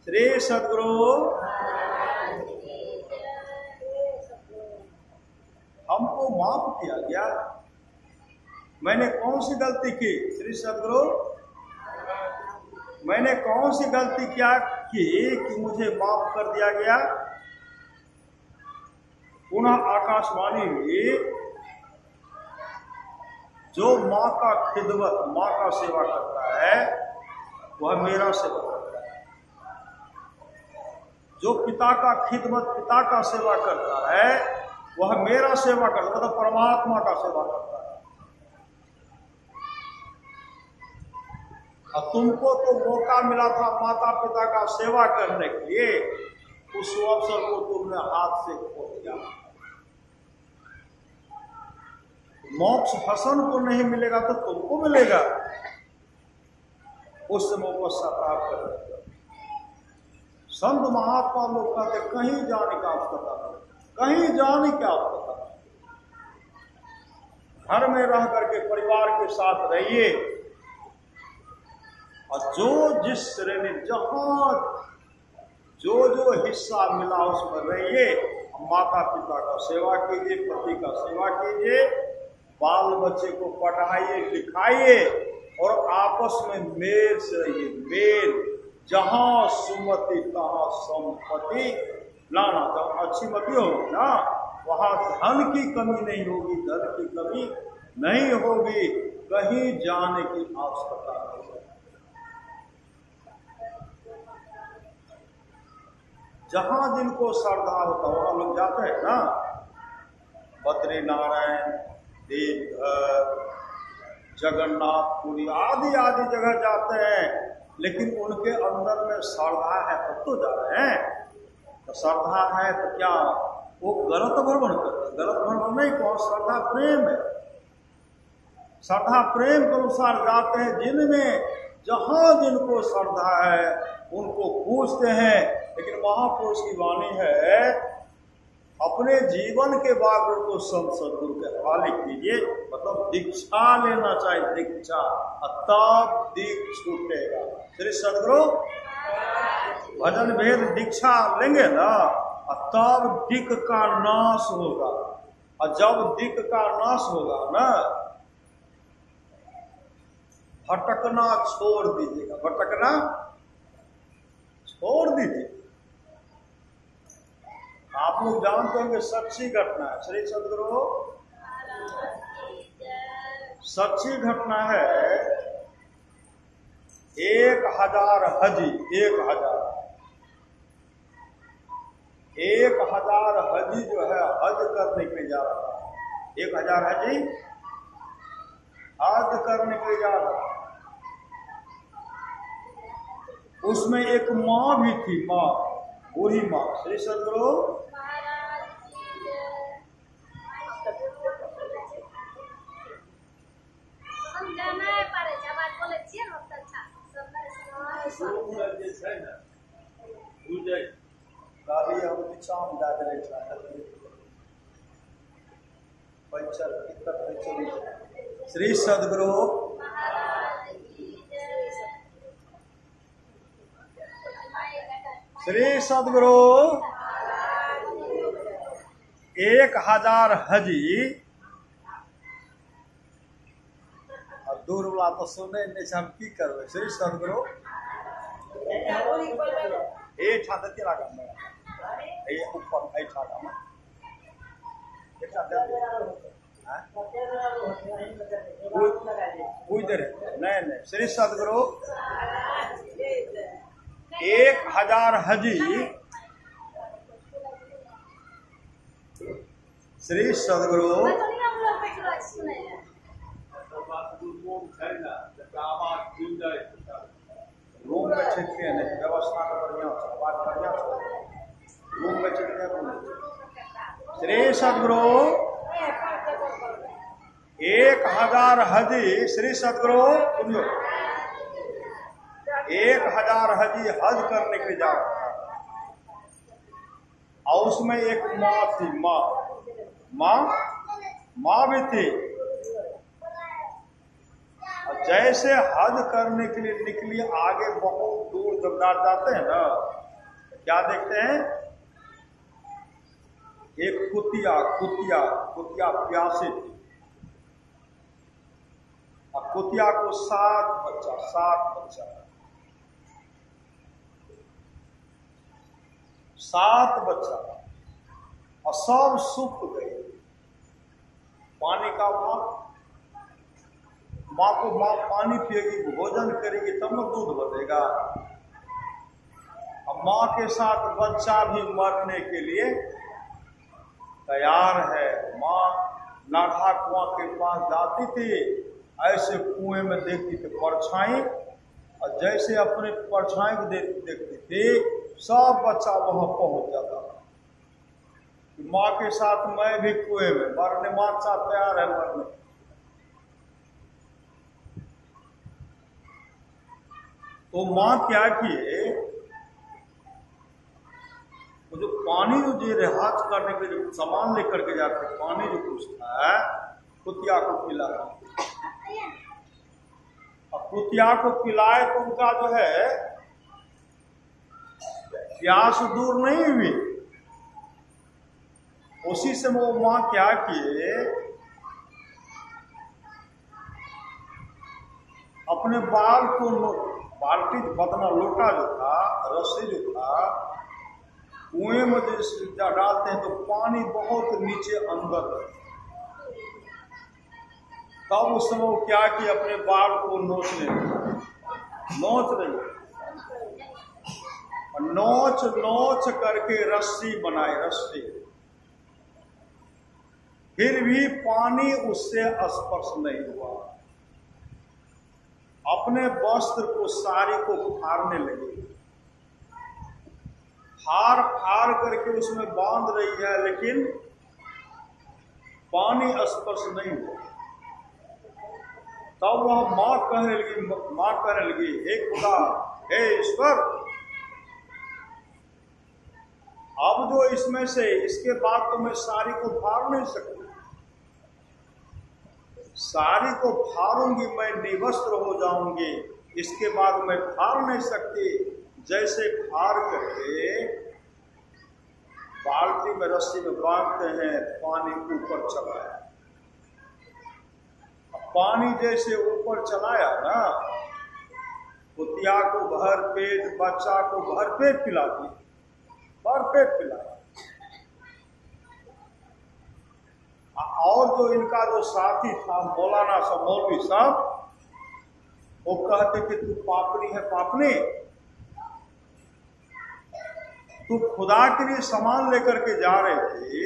श्री सदगुरु हमको माफ किया गया। मैंने कौन सी गलती की श्री सदगुरु? मैंने कौन सी गलती क्या की कि मुझे माफ कर दिया गया? पुनः आकाशवाणी हुई, जो माँ का खिदमत, माँ का सेवा करता है वह मेरा सेवा करता है। जो पिता का खिदमत, पिता का सेवा करता है वह मेरा सेवा करता है, मतलब परमात्मा का सेवा करता है। और तुमको तो मौका मिला था माता पिता का सेवा करने के लिए, उस अवसर को तुमने हाथ से खो दिया। मोक्ष हसन को नहीं मिलेगा तो तुमको मिलेगा। उस समय पश्चाताप कर संत महात्मा लोग कहते कहीं जाने का आवश्यकता नहीं, कहीं जाने की आवश्यकता नहीं। घर में रह करके परिवार के साथ रहिए और जो जिस श्रेणी जहां जो हिस्सा मिला उसमें रहिए। माता पिता का सेवा कीजिए, पति का सेवा कीजिए, बाल बच्चे को पढ़ाइए लिखाइए और आपस में मेल से रहिए। मेल, जहां सुमति तहां संपत्ति लाना। जब अच्छी मति होगी ना, वहां धन की कमी नहीं होगी, धन की कमी नहीं होगी, कहीं जाने की आवश्यकता नहीं है। जहां जिनको श्रद्धा होता है वहां लोग जाते हैं ना, बद्री नारायण, देवघर, जगन्नाथपुरी आदि आदि जगह जाते हैं, लेकिन उनके अंदर में श्रद्धा है तब तो जा रहे हैं। तो श्रद्धा है तो क्या वो गलत भ्रमण करते? गलत भ्रमण नहीं, कौन? श्रद्धा प्रेम है। श्रद्धा प्रेम के अनुसार जाते हैं। जिनमें जहां जिनको श्रद्धा है उनको पूछते हैं। लेकिन महापुरुष की वाणी है, अपने जीवन के बाद उनको संत सदगुरु के हवाले कीजिए। मतलब दीक्षा लेना चाहिए, दीक्षा, तब दीख छूटेगा। श्री सदगुरु भजन भेद दीक्षा लेंगे ना, तब दिक का नाश होगा। और जब दिक का नाश होगा ना, भटकना छोड़ दीजिएगा, भटकना छोड़ दीजिए। आप लोग जानते होंगे सच्ची घटना है। श्री सदगुरु सच्ची घटना है। 1000 हजी, 1000 हजी जो है हज करने के लिए जा रहा था। 1000 हजी हज करने के लिए जा रहा था। उसमें एक माँ भी थी, माँ, बूढ़ी माँ। श्री सदगुरु श्री सदगुरु श्री सदगुरु 1000 हजी और दूर वाला तो सुने नहीं, हम की करबे। श्री सदगुरु नहीं, श्री सदगुरु 1000 हजी श्री सदगुरु रूम में छिटके नहीं, व्यवस्था का बढ़िया, आवाज बढ़िया, रूम में छिटके बोलो। श्री सदगुरु 1000 हजी श्री सदगुरु सुनियो, 1000 हजी हज करने के लिए जा रहा था। और उसमें एक माँ थी, माँ भी थी। और जैसे हज करने के लिए निकली, आगे बहुत दूर जब जाते हैं ना, क्या देखते हैं? एक कुतिया प्यासी थी। और कुतिया को 7 बच्चा 7 बच्चा, और सब सूख गए। पानी का माँ को पानी पिएगी, भोजन करेगी, तब न दूध बनेगा। और माँ के साथ बच्चा भी मरने के लिए तैयार है। माँ नाढ़ा कुआं के पास जाती थी, ऐसे कुएं में देखती थी परछाई, और जैसे अपने परछाई को देखती थी, सब बच्चा वहां पहुंच जाता था। माँ के साथ मैं भी कुएं में मरने, माँ के साथ तैयार है मरने। तो माँ क्या किए, तो जो पानी जो जे रिहाज करने के जो सामान लेकर के जाते हैं, पानी जो पूछता है कुतिया को पिला, अब कुतिया को पिलाए तो उनका जो है प्यास दूर नहीं हुई। उसी से वो मां क्या किए, अपने बाल को बाल्टी बदना लोटा जो था, रस्सी जो था, कुएं में जो डालते हैं तो पानी बहुत नीचे अंदर, तब उस समय वो क्या कि अपने बाल को नोच रही, नोच करके रस्सी बनाई, रस्सी, फिर भी पानी उससे स्पर्श नहीं हुआ। अपने वस्त्र को, साड़ी को फाड़ने लगी, फाड़ करके उसमें बांध रही है, लेकिन पानी स्पर्श नहीं हुआ। तब वह मां कहने लगी, हे खुदा, हे ईश्वर, अब जो इसमें से इसके बाद तो मैं साड़ी को फाड़ नहीं सकती, साड़ी को फाड़ूंगी मैं निवस्त्र हो जाऊंगी, इसके बाद मैं फाड़ नहीं सकती। जैसे फाड़ करके बाल्टी में रस्सी में बांधते हैं, पानी ऊपर चलाया, पानी जैसे ऊपर चलाया ना, कुतिया को भर पेट, बच्चा को भर पेट पिला दी, भर पेट पिलाया। और जो इनका जो साथी था मौलाना सब, मौलवी साहब, वो कहते कि तू पापनी है, पापनी, तू खुदा के लिए सामान लेकर के जा रहे थे,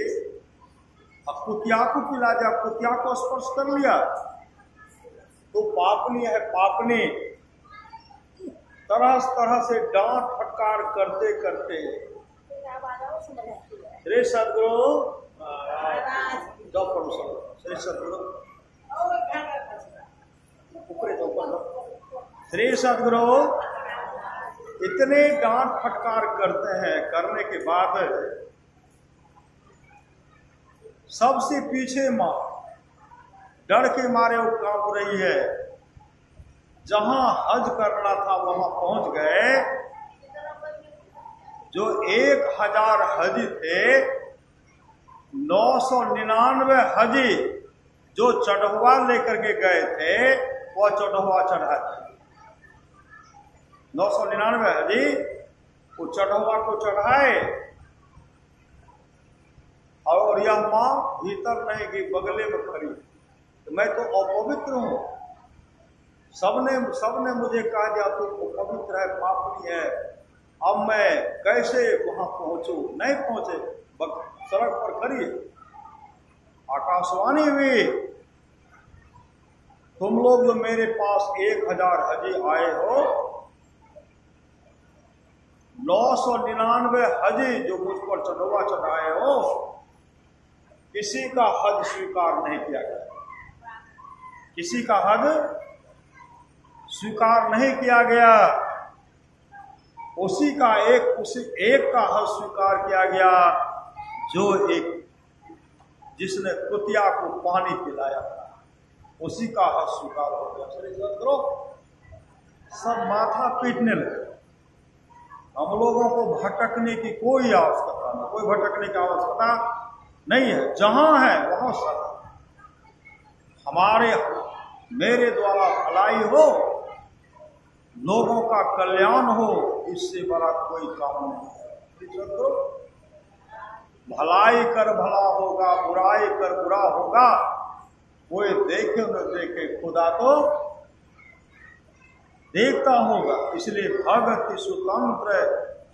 अब कुतिया को पिला दिया, कुतिया को स्पर्श कर लिया, तो पापनी है, पापनी। तरह तरह से डांट फटकार करते करते श्री सदगुरु श्री सदगुरु श्री सदगुरु इतने डांट फटकार करते हैं, करने के बाद सबसे पीछे मां डर के मारे वो कांप रही है। जहां हज करना था वहां पहुंच गए, जो 1000 हजी थे, 999 हजी जो चढ़वा लेकर के गए थे, वह चढ़वा चढ़ा दिया। 999 हजी वो चढ़वा को चढ़ाए, और यह मां भीतर नहीं गई, बगले में खड़ी, तो मैं तो अपवित्र हूं, सबने मुझे कहा दिया तू अपवित्र है, पापनी है, अब मैं कैसे वहां पहुंचू? नहीं पहुंचे, सड़क पर खड़ी, आकाशवाणी हुई, तुम लोग जो मेरे पास 1000 हजी आए हो, 999 हजी जो मुझ पर चढ़वा चढ़ाए हो, किसी का हज स्वीकार नहीं किया गया, किसी का हज स्वीकार नहीं किया गया, उसी एक का हज स्वीकार किया गया, जो एक जिसने कुतिया को पानी पिलाया था, उसी का हज स्वीकार हो गया। श्री सदगुरु सब माथा पीटने लगे। हम लोगों को भटकने की कोई आवश्यकता नहीं, कोई भटकने की आवश्यकता नहीं है, जहां है वहां सब मेरे द्वारा भलाई हो, लोगों का कल्याण हो, इससे बड़ा कोई काम नहीं है। भलाई कर भला होगा, बुराई कर बुरा होगा, कोई देखे न देखे खुदा तो देखता होगा। इसलिए भगति स्वतंत्र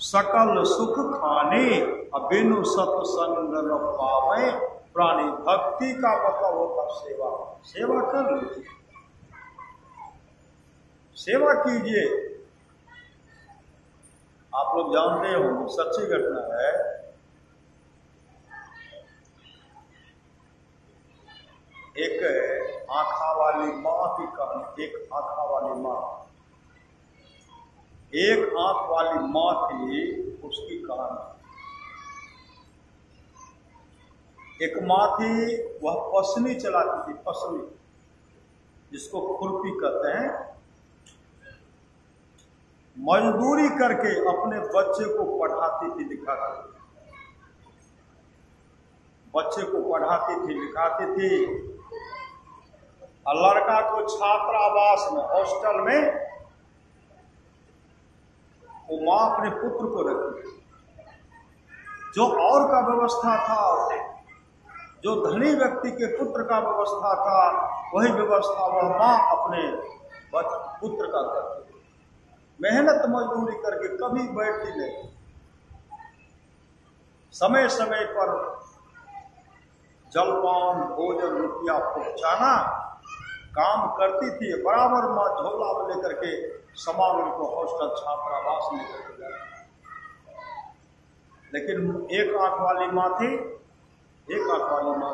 सकल सुख खाने, अबिनु सत्संग न पावे प्राणी। भक्ति का मतलब होता सेवा, सेवा कर लीजिए, सेवा कीजिए। आप लोग जानते हो, सच्ची घटना है, एक आंखा वाली मां की कहानी। एक आंखा वाली मां, एक आंख वाली मां थी, उसकी कहानी। एक माँ थी, वह पसनी चलाती थी, पसनी जिसको खुरपी कहते हैं। मजदूरी करके अपने बच्चे को पढ़ाती थी, लिखाती थी, बच्चे को पढ़ाती थी, लिखाती थी। और लड़का को छात्रावास में, हॉस्टल में वो माँ अपने पुत्र को रखी। जो और का व्यवस्था था, जो धनी व्यक्ति के पुत्र का व्यवस्था था, वही व्यवस्था वह माँ अपने पुत्र का करती थी। मेहनत मजदूरी करके कभी बैठती नहीं, समय समय पर जलपान भोजन रुपया पहुंचाना काम करती थी। बराबर माँ झोला में लेकर के सामान उनको हॉस्टल छात्रावास में लेकर गया। लेकिन एक आंख वाली माँ थी, एक आंख वाली माँ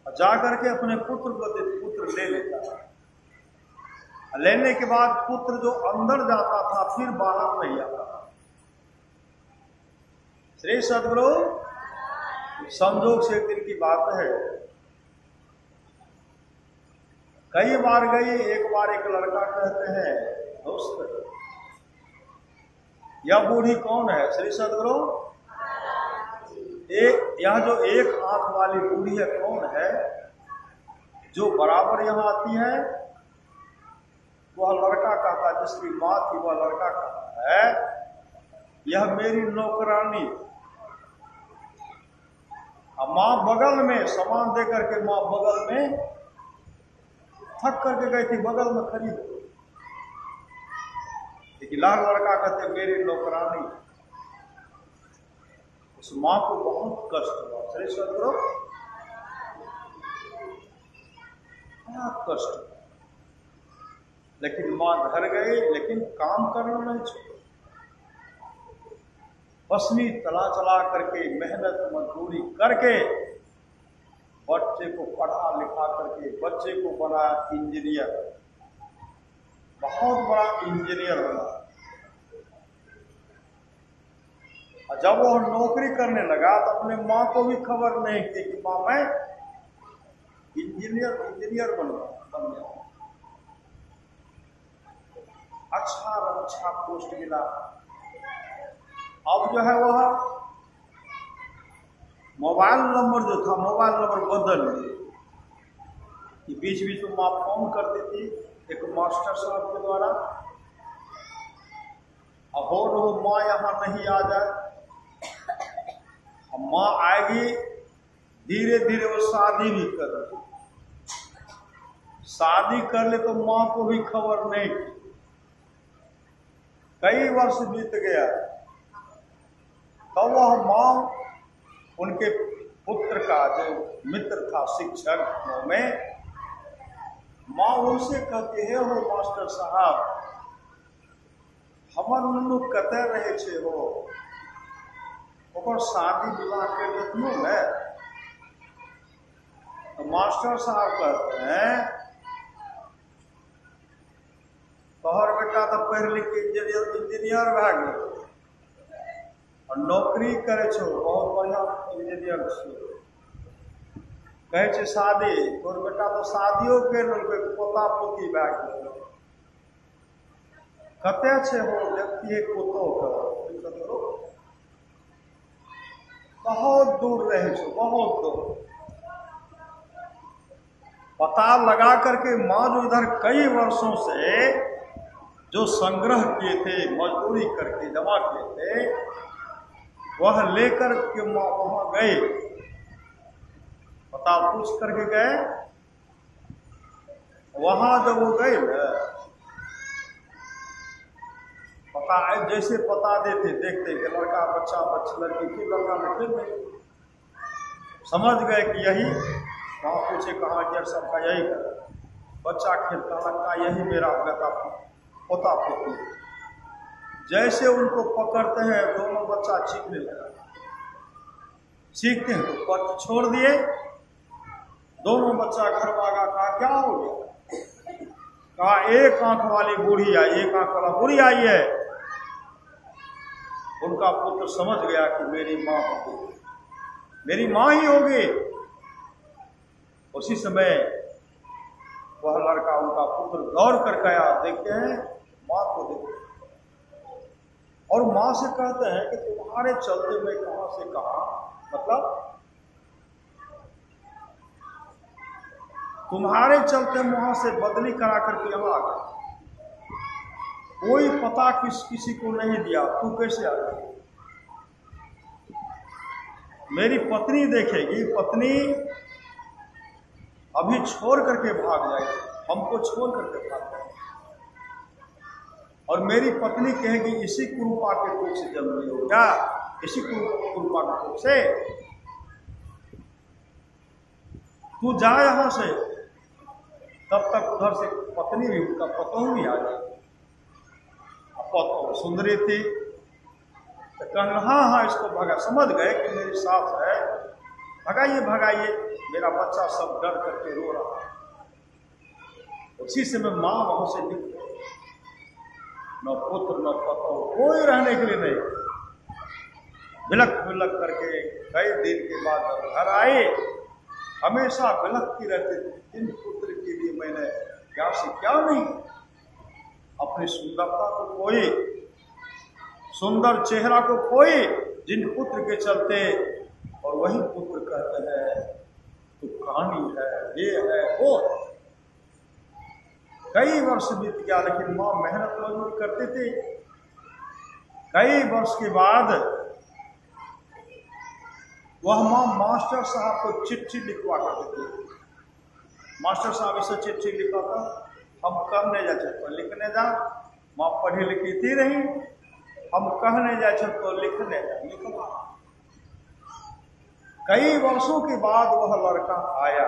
जाकर के अपने पुत्र को पुत्र ले लेता था। लेने के बाद पुत्र जो अंदर जाता था फिर बाहर नहीं आता था। श्री सद्गुरु संजोग से एक दिन की बात है, कई बार गई। एक बार एक लड़का कहते हैं, दोस्त यह बूढ़ी कौन है? श्री सद्गुरु यह जो एक आंख वाली बूढ़ी है कौन है जो बराबर यहाँ आती है? वह लड़का कहता, जिसकी माँ थी वह लड़का कहता है, यह मेरी नौकरानी। माँ बगल में सामान दे करके, माँ बगल में थक करके गई थी, बगल में खड़ी हो। लेकिन लड़का कहते मेरी नौकरानी। उस माँ को बहुत कष्ट हुआ। श्री सद्गुरु बहुत कष्ट हुआ। लेकिन माँ घर गई, लेकिन काम करना नहीं छोड़ा। पसनी चला चला करके, मेहनत मजदूरी करके बच्चे को पढ़ा लिखा करके बच्चे को बनाया इंजीनियर, बहुत बड़ा इंजीनियर बना। और जब वो नौकरी करने लगा तो अपने माँ को भी खबर नहीं थी कि माँ मैं इंजीनियर बन गया। अच्छा पोस्ट मिला। अब जो है वह मोबाइल नंबर जो था, मोबाइल नंबर बदल दिए। बीच बीच में माँ फोन करती थी एक मास्टर साहब के द्वारा, अब हो माँ यहाँ नहीं आ जाए। अब माँ आएगी, धीरे धीरे वो शादी भी कर ले। शादी कर ले तो माँ को भी खबर नहीं। कई वर्ष बीत गया, तब वह माँ उनके पुत्र का जो मित्र था शिक्षक में, माँ उनसे कहती है, हो मास्टर साहब हमर नुनू कते रहे छे हो, ओकर शादी विवाह कर देतियो ने। तो मास्टर साहब कहते हैं, तोहर बेटा तो पढ़ लिख के इंजीनियर भए गेल और नौकरी करे छो, बहुत बढ़िया इंजीनियर छो। कहे छे शादी, तोहर बेटा तो शादियों कर लेलकै, पोता पोती भए गेल। कते छे हो देखती है पोतो के, बहुत दूर रहे छो, बहुत दूर। पता लगा करके माँ जो इधर कई वर्षों से जो संग्रह किए थे, मजदूरी करके जमा किए थे, वह लेकर के माँ वहां गए। पता पूछ करके गए। वहां जब वो गए न, पता जैसे पता देते देखते कि लड़का बच्चा बच्ची लड़की थी, लड़का में फिर नहीं समझ गए कि यही। वहां पूछे कहाँ गया, सबका यही कर। बच्चा खेलता लगता यही मेरा बेटा पोता पोती। जैसे उनको पकड़ते हैं दोनों बच्चा चीखने लगा। सीखते हैं तो पट छोड़ दिए, दोनों बच्चा घर भागा। कहा क्या हो गया? कहा एक आंख वाली बूढ़ी आई, एक आंख वाला बूढ़ी आई है। उनका पुत्र समझ गया कि मेरी माँ को मेरी माँ ही होगी। उसी समय वह लड़का, उनका पुत्र दौड़ कर गया, देखते हैं माँ को देखते हैं और माँ से कहते हैं कि तुम्हारे चलते मैं कहां से कहां, मतलब तुम्हारे चलते वहां से बदली करा करके यहां आ गया, कोई पता किसी को नहीं दिया, तू कैसे आ गया? मेरी पत्नी देखेगी, पत्नी अभी छोड़ करके भाग जाएगी, हमको छोड़ करके भाग जाएगी, और मेरी पत्नी कहेगी इसी कुरूपा के कोख से जन्म लिया हो क्या, इसी कुरूपा के कोख से, तू जा यहां से। तब तक उधर से पत्नी भी, उनका पतोह भी आ गई। पतोह सुंदरी थी तो कहना हाँ हाँ इसको भगा, समझ गए कि मेरी सास है, भगाइए भगाइए, मेरा बच्चा सब डर करके रो रहा है। उसी समय माँ वहां से निकल गई, न पुत्र न पतोह, कोई रहने के लिए नहीं, बिलक बिलक करके कई दिन के बाद जब घर आए, हमेशा बिलकती रहते थे, इन पुत्र के लिए मैंने क्या से क्या नहीं, अपनी सुंदरता को खोई, सुंदर चेहरा को खोई जिन पुत्र के चलते, और वही पुत्र कहते हैं तो कहानी है, ये है वो। कई वर्ष बीत गया, लेकिन मां मेहनत मजदूरी करते थे। कई वर्ष के बाद वह मां मास्टर साहब को चिट्ठी लिखवा कर देती। मास्टर साहब इसे चिट्ठी लिखवाता, हम कहने जाए तो लिखने जा, माँ पढ़ी लिखी थी रही, हम कहने जाए तो लिखने जा, लिखवा। कई वर्षों के बाद वह लड़का आया,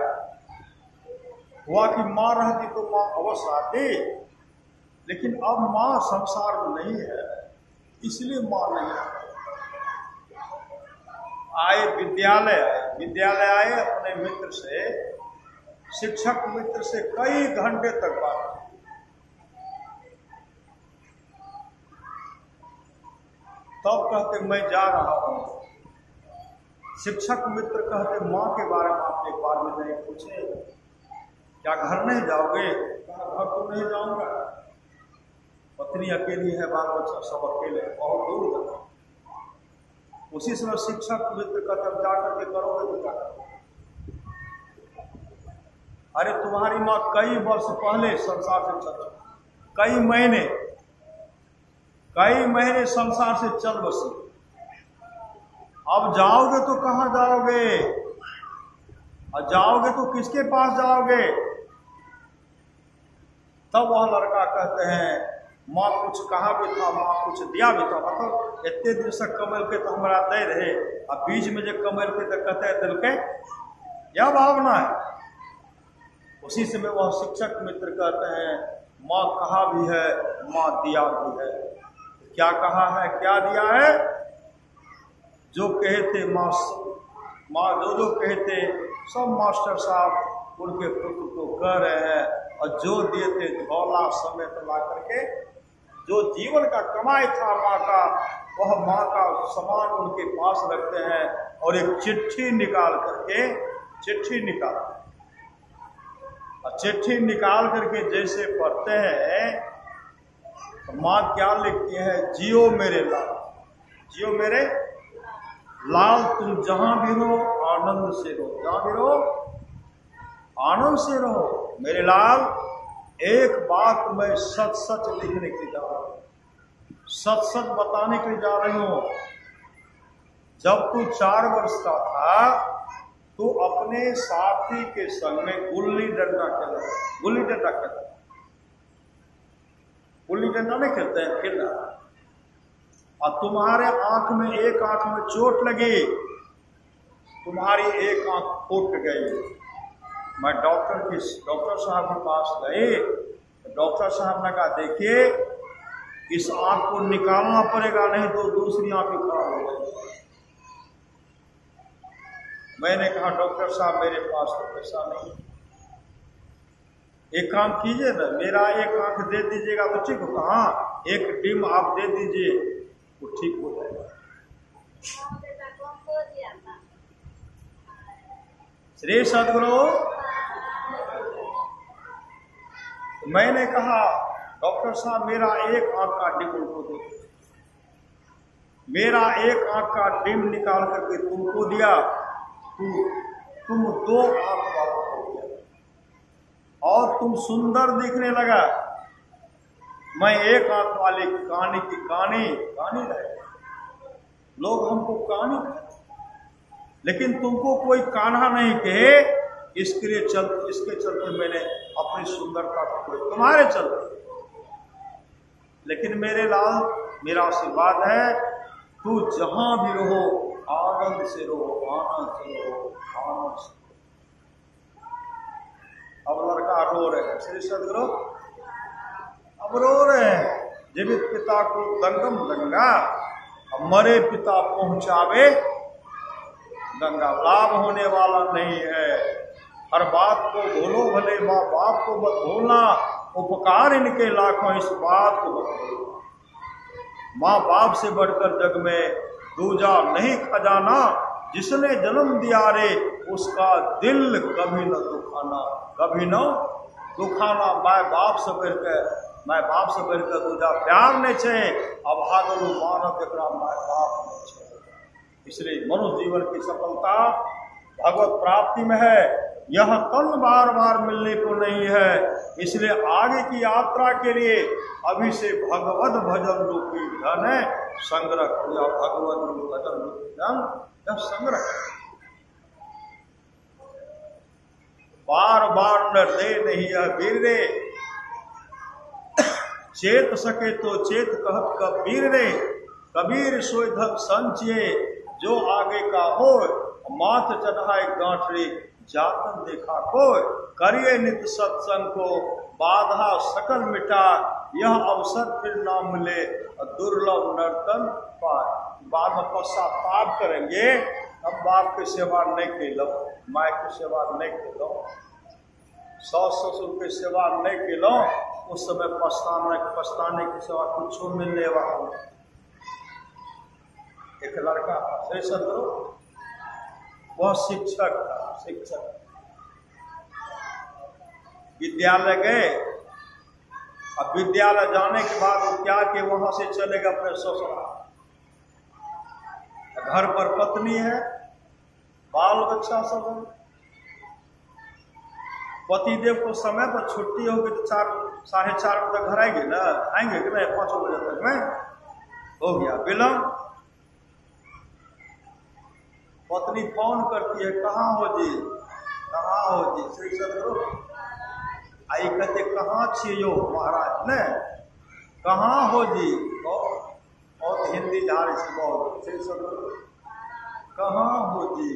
हुआ कि माँ रहती तो माँ अवश्य आती, लेकिन अब माँ संसार में नहीं है, इसलिए माँ नहीं आए। विद्यालय आए, अपने मित्र से, शिक्षक मित्र से कई घंटे तक बात। तब कहते मैं जा रहा हूं। शिक्षक मित्र कहते माँ के बारे में आप एक बार में नहीं पूछे, क्या घर नहीं जाओगे? कहा घर तो नहीं जाऊंगा, पत्नी अकेली है, बाल बच्चा सब अकेले, बहुत दूर जाओ। उसी समय शिक्षक मित्र कहते जाकर के करोगे तो क्या करोगे? अरे तुम्हारी माँ कई वर्ष पहले संसार से चल चुकी, कई महीने संसार से चल बसी, अब जाओगे तो कहाँ जाओगे, और जाओगे तो किसके पास जाओगे? तब वह लड़का कहते हैं माँ कुछ कहा भी था, माँ कुछ दिया भी था, मतलब इतने दिन से कमल के तो हमारा दे रहे, अब बीच में जो कमल के तो कहते दिल के, यह भावना है। उसी समय वह शिक्षक मित्र कहते हैं माँ कहा भी है, माँ दिया भी है। क्या कहा है, क्या दिया है? जो कहे थे माँ जो कहे थे सब मास्टर साहब उनके पुत्र को कह रहे हैं, और जो दिए थे झोला समेत ला करके, जो जीवन का कमाई था माँ का, वह माँ का सामान उनके पास रखते हैं, और एक चिट्ठी निकाल करके जैसे पढ़ते हैं तो माँ क्या लिखती है, जियो मेरे लाल, तुम जहां भी रहो आनंद से रहो, जहां भी रहो आनंद से रहो मेरे लाल। एक बात मैं सच लिखने के लिए जा रहा हूं, सच बताने के लिए जा रही हूं। जब तू 4 वर्ष का था तो अपने साथी के संग में गुल्ली डंडा नहीं खेलते हैं, खेलना, और तुम्हारे एक आंख में चोट लगी, तुम्हारी एक आंख फूट गई। मैं डॉक्टर साहब के पास गए, डॉक्टर साहब ने कहा देखिए इस आंख को निकालना पड़ेगा, नहीं तो दूसरी आंख भी खराब हो जाएगी। मैंने कहा डॉक्टर साहब मेरे पास तो पैसा नहीं, एक काम कीजिए ना, मेरा एक आंख दे दीजिएगा तो ठीक होगा। हाँ, एक डिम आप दे दीजिए वो ठीक हो जाएगा। श्री सद्गुरु, मैंने कहा डॉक्टर साहब मेरा एक आंख का डिम उनको दो, मेरा एक आंख का डिम निकाल करके तुमको दिया, तुम 2 आंख वाला हो गया और तुम सुंदर दिखने लगा। मैं एक आंख वाली कानी की कानी रहे, लोग हमको कानी कहे, लेकिन तुमको कोई कान्हा नहीं कहे। इसके चलते मैंने अपनी सुंदरता को तुम्हारे चलते, लेकिन मेरे लाल मेरा आशीर्वाद है, तू जहां भी रहो आनंद से रहो, आनंद से रहो, आनंद से। अब लड़का रो रहे हैं, श्री सद्गुरु अब रो रहे हैं, जीवित पिता को दंगम दंगा, अब मरे पिता पहुंचावे गंगा। लाभ होने वाला नहीं है, हर बात को भूलो भले, माँ बाप को मत भूलना, उपकार इनके लाखों, इस बात को मत भूलना। माँ बाप से बढ़कर जग में दूजा नहीं खजाना, जिसने जन्म दिया रे उसका दिल कभी न दुखाना, कभी न दुखाना। माँ बाप से बढ़कर दूजा प्यार नहीं छे, अभागलू मानव एकरा माँ बाप नहीं छे। इसलिए मनुष्य जीवन की सफलता भगवत प्राप्ति में है, यह तन बार बार मिलने को नहीं है। इसलिए आगे की यात्रा के लिए अभी से भगवत भजन रूपी धन संग्रह या भगवत भजन रूपी धन संग्रह। बार बार न दे नहीं यह वीर रे, चेत सके तो चेत कहत कबीर रे। कबीर सोई धन संचिए, जो आगे का हो माथ चढ़ाए गांठरी, जातन देखा को करिए नित्य सत्संग को, बाधा सकल मिटा, यह अवसर फिर ना मिले, दुर्लभ नर्तन पाए। बाद में पश्चाताप करेंगे, हम बाप की सेवा नहीं केलो, माँ की सेवा नहीं केलो, सास ससुर की सेवा नहीं केलो, उस समय पछताने की सेवा कुछ मिलने वाला। एक लड़का श्री सद्गुरु, वह शिक्षक था, शिक्षक विद्यालय गए। अब विद्यालय जाने के बाद वो क्या कि वहां से चलेगा अपने ससुराल। घर पर पत्नी है, बाल बच्चा सब है। पतिदेव को समय पर छुट्टी होगी तो 4-4:30 बजे तक घर आएंगे ना, आएंगे कि नहीं, 5 बजे तक में हो गया विलम्ब। पत्नी फोन करती है, कहाँ हो जी, कहाँ हो जी। श्री सद्गुरु आई कहते कहाँ छियो महाराज ने, कहाँ हो जी, बहुत हिंदी झाड़ी से बहुत। श्री सद्गुरु कहाँ हो जी,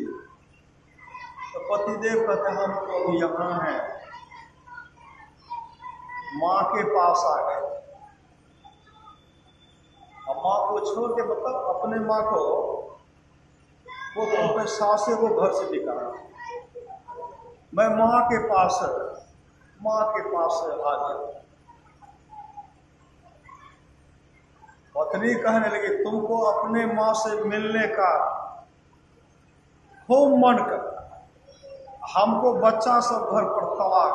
तो पतिदेव कहते हम तो अभी यहाँ हैं, माँ के पास आ गए। अब माँ को छोड़ के मतलब अपने माँ को वो तो अपने सासे को घर से निकाला, मैं माँ के पास आ गया। पत्नी कहने लगी तुमको अपने माँ से मिलने का खूब मन करता, हमको बच्चा सब घर पर तबाह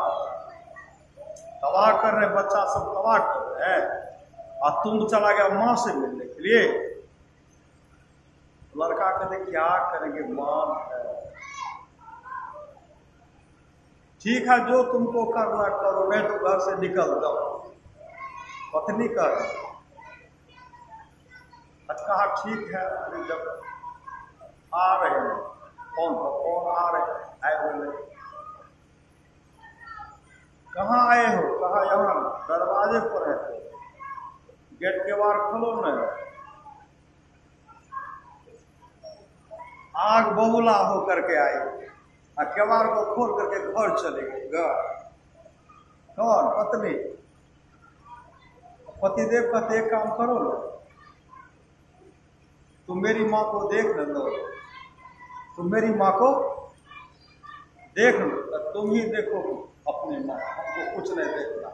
कर रहे, बच्चा सब तबाह कर रहे हैं, और तुम चला गया माँ से मिलने के लिए। लड़का कहते क्या करेंगे, मान है, ठीक है जो तुमको करना करो, नहीं तो घर से निकल जाओ। पत्नी कर कहा ठीक है। जब आ रहे हैं कौन आ रहे हैं, आए बोले कहाँ आए हो, कहा यहाँ दरवाजे पर है, गेट के बाहर खोलो न। आग बबूला हो करके आई, और केवाड़ को खोल करके घर चले गए। कौन? पत्नी। पतिदेव कहते एक काम करो ना, तुम मेरी माँ को देख न लो, तुम मेरी माँ को देख लो, तुम ही देखो अपनी माँ, हमको कुछ नहीं देखना।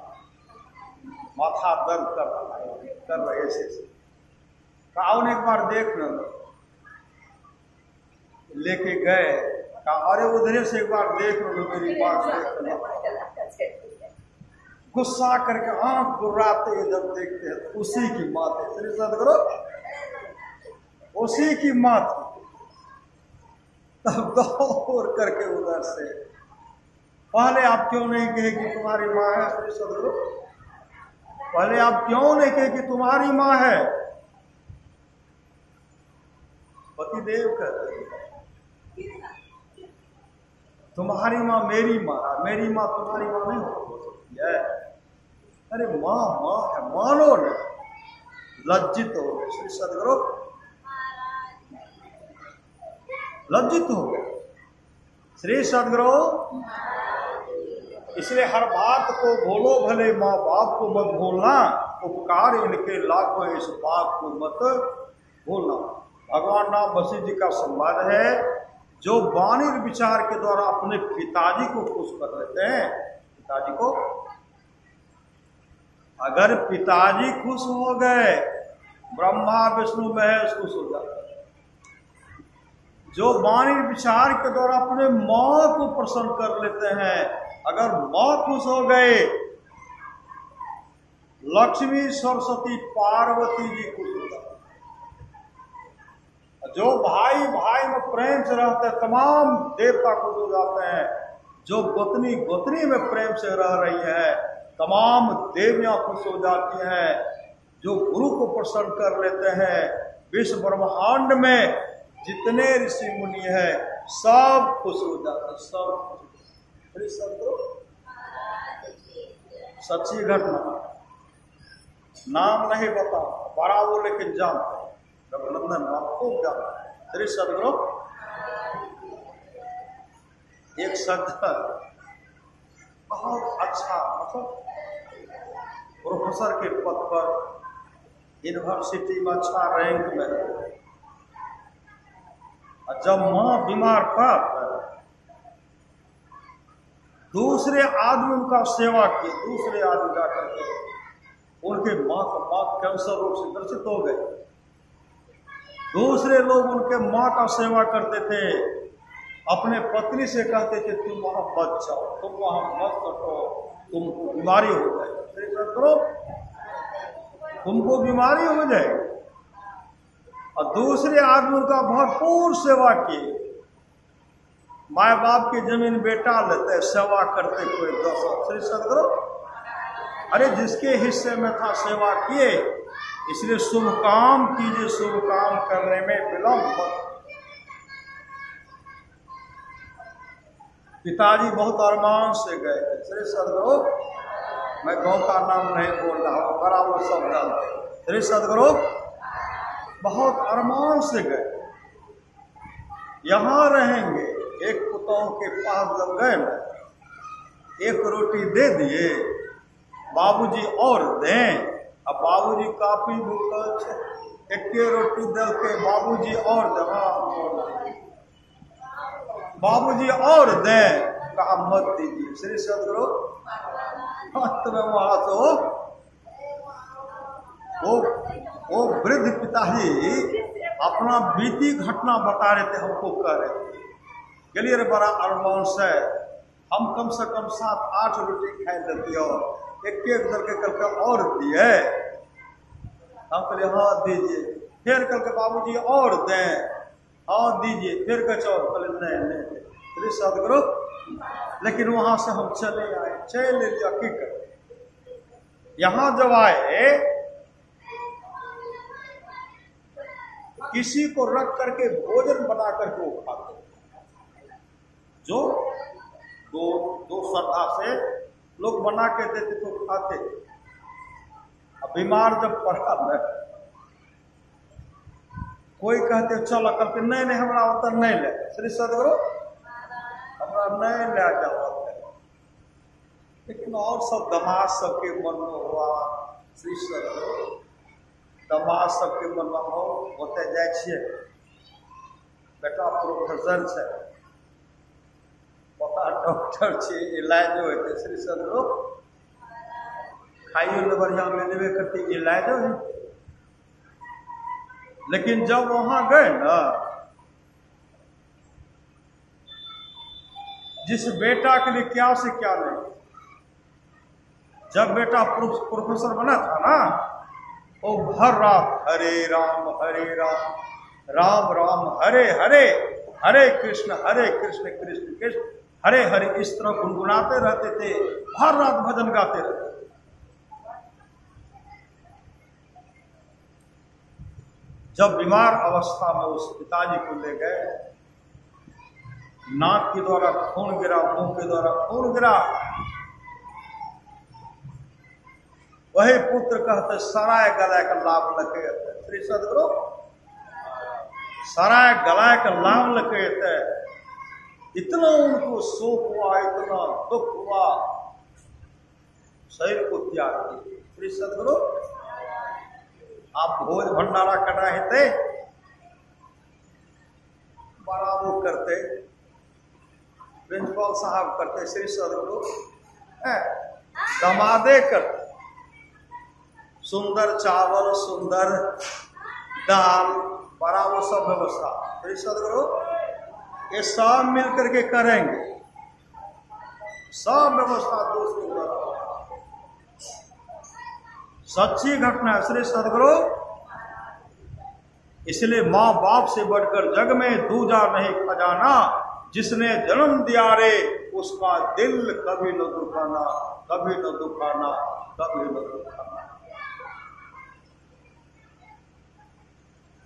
माथा दर्द कर रहे ऐसे काउन एक बार देख न लो। लेके गए, कहा अरे उधर से एक बार देख लो मेरी बात देख लो। गुस्सा करके आंख गुर्राते इधर देखते हैं, उसी की मात है। श्री सदगुरु उसी की मात। तब दौड़ करके उधर से, पहले आप क्यों नहीं कहे कि तुम्हारी माँ है? श्री सदगुरु पहले आप क्यों नहीं कहे कि तुम्हारी माँ है? पतिदेव कहते हैं तुम्हारी माँ मेरी माँ, मेरी माँ तुम्हारी माँ नहीं हो सकती है। अरे माँ माँ है, मानो न, लज्जित हो गए। श्री सदगुरु लज्जित हो गए। श्री सदगुरु इसलिए हर बात को बोलो भले, माँ बाप को मत भूलना, उपकार इनके लाखों इस बात को मत भूलना। भगवान राम वशिष्ठ जी का संवाद है, जो वाणी विचार के द्वारा अपने पिताजी को खुश कर लेते हैं, पिताजी को, अगर पिताजी खुश हो गए, ब्रह्मा विष्णु महेश खुश हो जाते। जो वाणी विचार के द्वारा अपने माँ को प्रसन्न कर लेते हैं, अगर माँ खुश हो गए, लक्ष्मी सरस्वती पार्वती जी खुश हो जाते। जो भाई भाई में प्रेम से रहते हैं, तमाम देवता खुश हो जाते हैं। जो गोतनी गोतनी में प्रेम से रह रही है, तमाम देवियां खुश हो जाती हैं। जो गुरु को प्रसन्न कर लेते हैं, विश्व ब्रह्मांड में जितने ऋषि मुनि है सब खुश हो जाते हैं, सब। सच्ची घटना, नाम नहीं बता, बड़ा वो लेकिन जानते हैं, रघुनंदन नाम खूब जानते हैं। श्री सदगुरु एक सज्जन बहुत अच्छा, मतलब प्रोफेसर के पद पर, यूनिवर्सिटी में अच्छा रैंक में, जब माँ बीमार पड़ा, दूसरे आदमी उनका सेवा किए, दूसरे आदमी जाकर के उनके माँ कैंसर रोग से ग्रसित हो गए। दूसरे लोग उनके माँ का सेवा करते थे, अपने पत्नी से कहते थे तुम वहां मत जाओ, तुम वहां मत करो, तुमको बीमारी हो जाएगी, तुमको बीमारी हो जाएगी। और दूसरे आदमी उनका भरपूर सेवा किए। माँ बाप की जमीन बेटा लेते, सेवा करते कोई 10। श्री सदगुरु अरे जिसके हिस्से में था सेवा किए, इसलिए शुभ काम कीजिए, शुभ काम करने में विलंब मत। पिताजी बहुत अरमान से गए थे। श्री सदगुरु मैं गांव का नाम नहीं बोल रहा हूँ, बराबर सब जानते। श्री सदगुरु बहुत अरमान से गए, यहां रहेंगे। एक पुतों के पास जब गए ना, एक रोटी दे दिए, बाबूजी और दें। अब बाबूजी काफी भूखल थे, एक रोटी दल के बाबूजी और दे, बाबूजी और दें, कहा मत दीजिए। श्री सदगुरु वहां तो वो वृद्ध पिताजी अपना बीती घटना बता रहे थे, हमको कह रहे थे चलिए रे बड़ा अरमान से हम कम से कम 7-8 रोटी खाए लेती हो, एक दल के कल के और दिए। हम कहले हाँ दीजिए, फिर कल के बाबूजी और दें, हाँ दीजिए, फिर कहे और कहले नहीं। श्री सदगुरु लेकिन वहां से हम चले आए, चले लिया की कर। यहां जब आए, किसी को रख करके भोजन बना करके वो खाते, जो दो श्रद्धा से लोग बना के देते तो खाते। अब बीमार जब पड़ा न, कोई कहते चलो, करके नहीं हमारा उतर नहीं ले। श्री सदगुरु हमारा नहीं ले जाओ। लेकिन और सब दमाद सबके मन में हुआ। श्री सदगुरु दमाद सबके मन में हो, होते जाए छिए, बेटा प्रोफेसर है, पता डॉक्टर छे, इलाज होते। श्री सदगुरु खाइयो ले बढ़िया मिलवे करती इलाज है। लेकिन जब वहां गए ना, जिस बेटा के लिए क्या से क्या नहीं। जब बेटा प्रोफेसर बना था ना, वो हर रात हरे राम राम राम हरे हरे, हरे कृष्ण कृष्ण कृष्ण हरे हरे, इस तरह गुनगुनाते रहते थे, हर रात भजन गाते रहते। जब बीमार अवस्था में उस पिताजी को ले गए, नाक के द्वारा खून गिरा, मुंह के द्वारा खून गिरा, वही पुत्र कहते सराय गलाय का लाभ लगे, श्री सदगुरु सराय गलाय का लाभ लगे। इतना उनको शोक हुआ, इतना दुख हुआ, शरीर को त्याग किए। श्री सदगुरु आप भोज भंडारा करना है थे, बड़ा वो करते, प्रिंसिपल साहब करते, श्री सदगुरु दमादे करते, सुंदर चावल, सुंदर दाल, बड़ा वो सब व्यवस्था। श्री सदगुरु ये सब मिल करके करेंगे, सब व्यवस्था दोस्तों का सच्ची घटना है। श्री सदगुरु इसलिए माँ बाप से बढ़कर जग में दूजा नहीं खजाना, जिसने जन्म दिया रे उसका दिल कभी न दुखाना, कभी न दुखाना, कभी न दुखाना।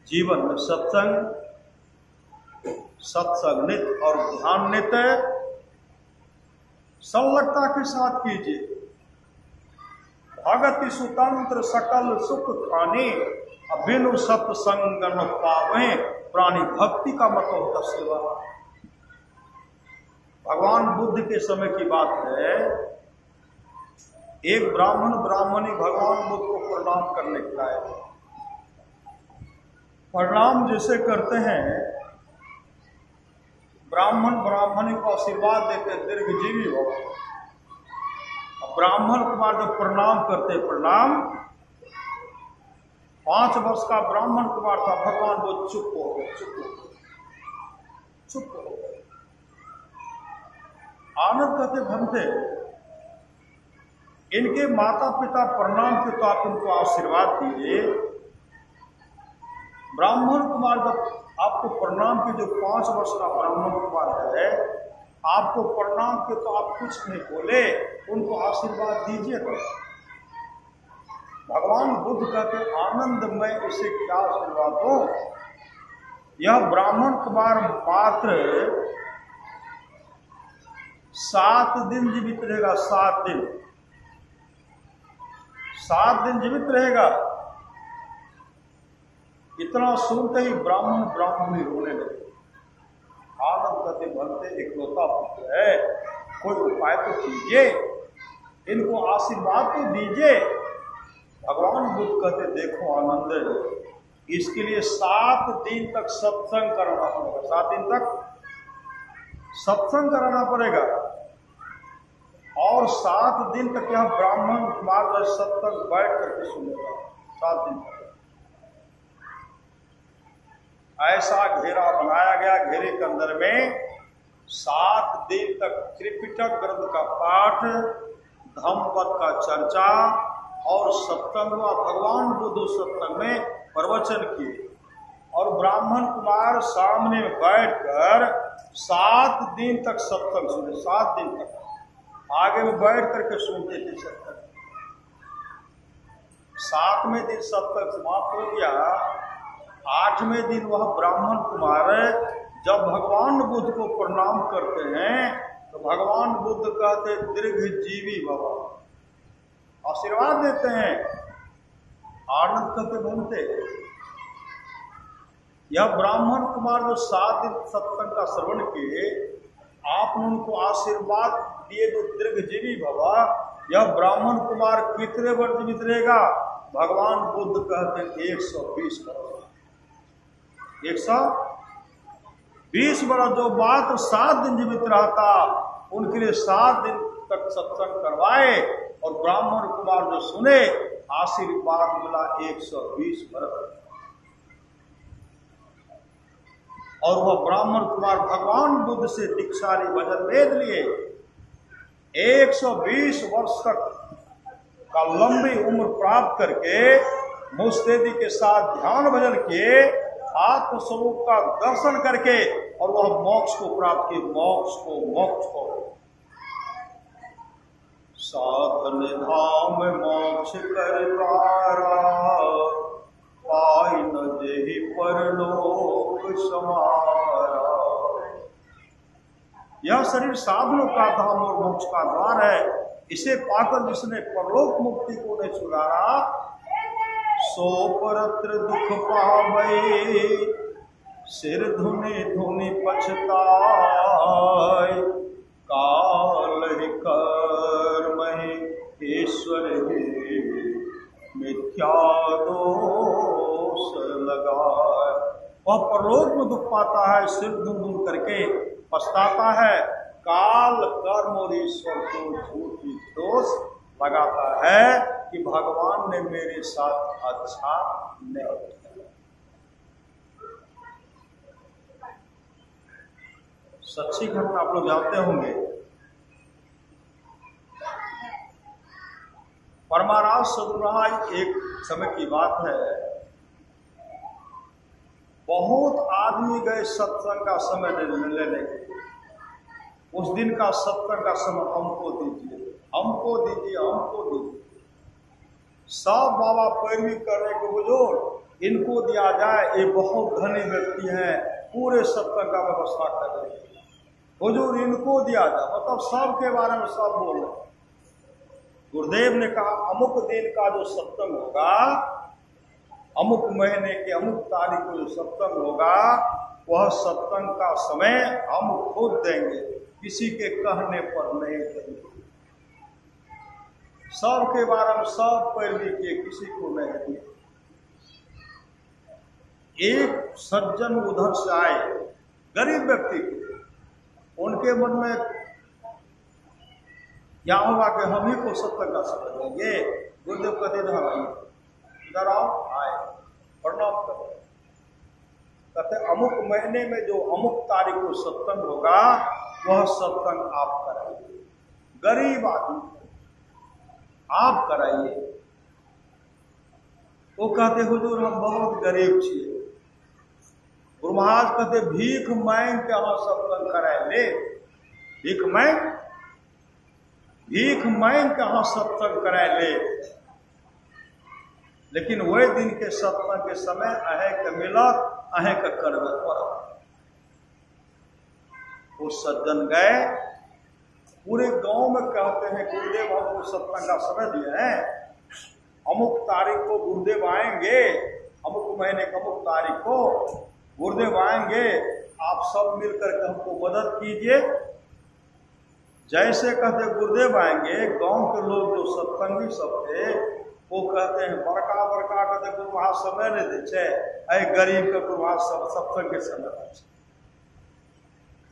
जीवन में सत्संग, सत्संग नित और ध्यान नित संलग्नता के साथ कीजिए। भगति सुतंत्र सकल सुख खाने, बिनु सत्संग न पावे, प्राणी भक्ति का मत होता सेवा। भगवान बुद्ध के समय की बात है, एक ब्राह्मणी भगवान बुद्ध को प्रणाम करने के लाए। प्रणाम जैसे करते हैं, ब्राह्मणी को आशीर्वाद देते दीर्घजीवी हो। ब्राह्मण कुमार जब प्रणाम करते, प्रणाम 5 वर्ष का ब्राह्मण कुमार था, भगवान वो चुप हो गए, चुप हो गए। आनंद कहते भंते, इनके माता पिता प्रणाम के तो आप इनको आशीर्वाद दीजिए। ब्राह्मण कुमार जब आपको प्रणाम के, जो 5 वर्ष का ब्राह्मण कुमार है, आपको प्रणाम के तो आप कुछ नहीं बोले, उनको आशीर्वाद दीजिए। तो भगवान बुद्ध कहते आनंद में इसे क्या आशीर्वाद दो। यह ब्राह्मण कुमार मात्र 7 दिन जीवित रहेगा, 7 दिन, 7 दिन जीवित रहेगा। इतना सुनते ही ब्राह्मणी रोने लगे। आनंद कहते भरते इकलौता पुत्र है, कोई उपाय तो कीजिए, इनको आशीर्वाद तो दीजिए। भगवान बुद्ध कहते देखो आनंद, इसके लिए 7 दिन तक सत्संग कराना पड़ेगा, 7 दिन तक सत्संग कराना पड़ेगा। और 7 दिन तक यह ब्राह्मण कुमार सत्संग बैठ करके सुनेगा, 7 दिन तक। ऐसा घेरा बनाया गया, घेरे के अंदर में 7 दिन तक त्रिपिटक ग्रंथ का पाठ, धम्मपद का चर्चा और सत्संग हुआ। भगवान बुद्ध सत्संग में प्रवचन किए और ब्राह्मण कुमार सामने बैठकर 7 दिन तक सत्संग सुने, 7 दिन तक आगे में बैठ करके सुनते थे सत्संग। 7वें दिन सत्संग समाप्त हो गया। 8वें दिन वह ब्राह्मण कुमार जब भगवान बुद्ध को प्रणाम करते हैं, तो भगवान बुद्ध कहते दीर्घजीवी भव, आशीर्वाद देते हैं। आनंद कहते बनते, यह ब्राह्मण कुमार जो 7 दिन सत्संग का श्रवण किए, आपने उनको आशीर्वाद दिए तो दीर्घजीवी भव। यह ब्राह्मण कुमार कितने वर्ष जीवित रहेगा? भगवान बुद्ध कहते हैं 120 वर्ष, 120 वर्ष। जो मात्र 7 दिन जीवित रहता, उनके लिए 7 दिन तक सत्संग करवाए और ब्राह्मण कुमार जो सुने, आशीर्वाद मिला 120 वर्ष। और वह ब्राह्मण कुमार भगवान बुद्ध से दीक्षा ली, भजन वेद लिए, 120 वर्ष तक का लंबी उम्र प्राप्त करके मुस्तैदी के साथ ध्यान भजन किए, आत्मस्वरूप का दर्शन करके, और वह मोक्ष को प्राप्त किए, मोक्ष को साधन धाम मोक्ष कर द्वारा, पाई न जेहि परलोक समारा। यह शरीर साधनों का धाम और मोक्ष का द्वार है। इसे पाकर जिसने परलोक मुक्ति को नहीं सुधारा, सो परत्र दुख पावै, सिर धुनि धुनि पछताय, काल ही कर्म ही ईश्वर ही मिथ्या दोष लगाए। वह परलोक में दुख पाता है, सिर धुन धुन करके पछताता है, काल कर्म और ईश्वर को झूठी दोष लगाता है कि भगवान ने मेरे साथ अच्छा नहीं किया। सच्ची घटना आप लोग जानते होंगे। परमाराज सदुराज एक समय की बात है, बहुत आदमी गए सत्संग का समय लेने के। उस दिन का सत्संग का समय हमको दीजिए, हमको दीजिए, हमको दीजिए। सब बाबा पैरवी करने के बुजुर्ग, इनको दिया जाए, ये बहुत धनी व्यक्ति हैं, पूरे सत्संग का व्यवस्था कर रहे हैं, हुजूर इनको दिया जाए। मतलब सब के बारे में सब बोल रहे। गुरुदेव ने कहा अमुक दिन का जो सत्संग होगा, अमुक महीने के अमुक तारीख को जो सत्संग होगा, वह सत्संग का समय हम खुद देंगे, किसी के कहने पर नहीं देंगे। सब के बारे में सब पैरवी किए, किसी को नहीं दिए। एक सज्जन उधर से आए, गरीब व्यक्ति के, उनके मन में क्या होगा कि हम ही को सत्संग का समय देंगे। गुरुदेव कहते इधर आइए, इधर आओ, आए, प्रणाम करो। कहते अमुक महीने में जो अमुक तारीख को सत्संग होगा, वह सत्संग आप कराइए। गरीब आदमी आप कराइए। वो कहते हुजूर हम बहुत गरीब छिए। गुरु महाराज कहते भीख मांग के हम सत्संग कराए ले, भीख मांग के हम सत्संग कराए ले। लेकिन वही दिन के सत्संग के समय अहे के मिलत, अहे के करवे पड़त। वो सज्जन गए, पूरे गांव में कहते हैं गुरुदेव हमको सत्संग का समय दिए हैं, अमुक तारीख को गुरुदेव आएंगे, अमुक महीने के अमुक तारीख को गुरुदेव आएंगे, आप सब मिलकर के हमको मदद कीजिए। जैसे कहते गुरुदेव आएंगे, गांव के लोग जो सत्संगी सब थे वो कहते हैं बड़का बड़का कहते गुरु महाराज समय नहीं दे छे, अरे गरीब के गुरु महाराज सब सत्संग के समय दे।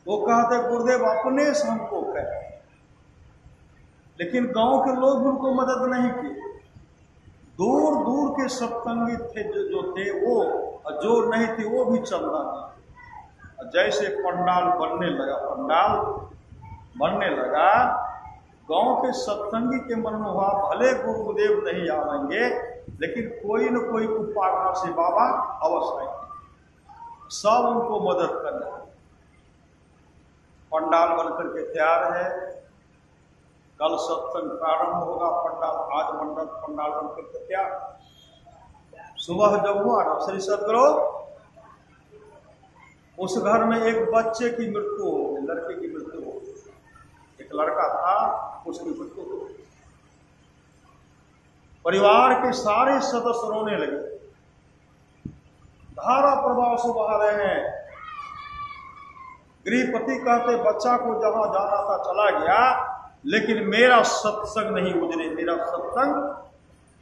वो कहते गुरुदेव अपने से हमको कहे, लेकिन गांव के लोग उनको मदद नहीं किए। दूर दूर के सत्संगी थे जो थे वो, और जो नहीं थे वो भी चलना नहीं। जैसे पंडाल बनने लगा, गांव के सत्संगी के मन में हुआ भले गुरुदेव नहीं आएंगे, लेकिन कोई न कोई कुपाघा से बाबा अवश्य आएंगे, सब उनको मदद करना। पंडाल बनकर के तैयार है, कल सत्संग प्रारंभ होगा। पंडाल आज मंडप पंडाल बनकर के तैयार। सुबह जब हुआ ना श्री सदगुरु, उस घर में एक बच्चे की मृत्यु हो गई, लड़के की मृत्यु हो गई। एक लड़का था, उसकी मृत्यु हो गई। परिवार के सारे सदस्य रोने लगे, धारा प्रवाह से बहा रहे हैं। गृहपति कहते बच्चा को जहां जाना था चला गया, लेकिन मेरा सत्संग नहीं उजरे, मेरा सत्संग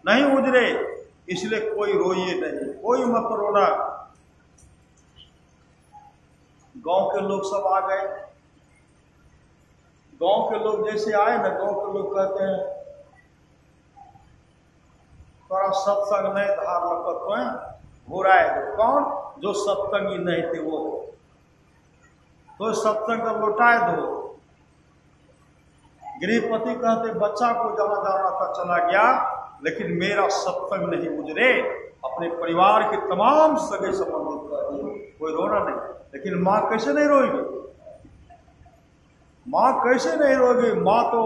नहीं उजरे, इसलिए कोई रोइए नहीं, कोई मत रोना। गांव के लोग सब आ गए। गांव के लोग जैसे आए ना, गांव के लोग कहते हैं थोड़ा सत्संग नहीं धार लपत घुराए दो। कौन? जो सत्संगी नहीं थे वो। तो सत्संग का लौटाए दो। गृहपति कहते बच्चा को जहां जाना था चला गया, लेकिन मेरा सत्संग नहीं गुजरे। अपने परिवार के तमाम सगे संबंधित कर दिए, कोई रोना नहीं। लेकिन माँ कैसे नहीं रोएगी? माँ कैसे नहीं रोएगी? माँ तो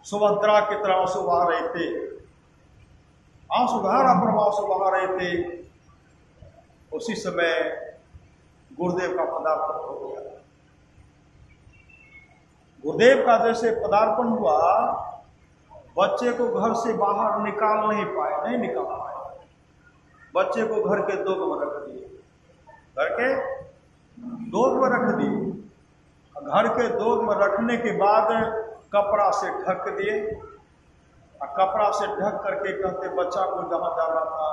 सुभद्रा की तरह आंसू बहा रहे थे, आंसू धारा पर आंसू बहा रहे थे। उसी समय गुरुदेव का पदार्पण हो गया। गुरुदेव का जैसे पदार्पण हुआ, बच्चे को घर से बाहर निकाल नहीं पाए, नहीं निकाल पाए। बच्चे को घर के दोग में रख दिए, घर के दोग में रख दिए। घर के दोग में रखने के बाद कपड़ा से ढक दिए, और कपड़ा से ढक करके कहते बच्चा को जहां जाना था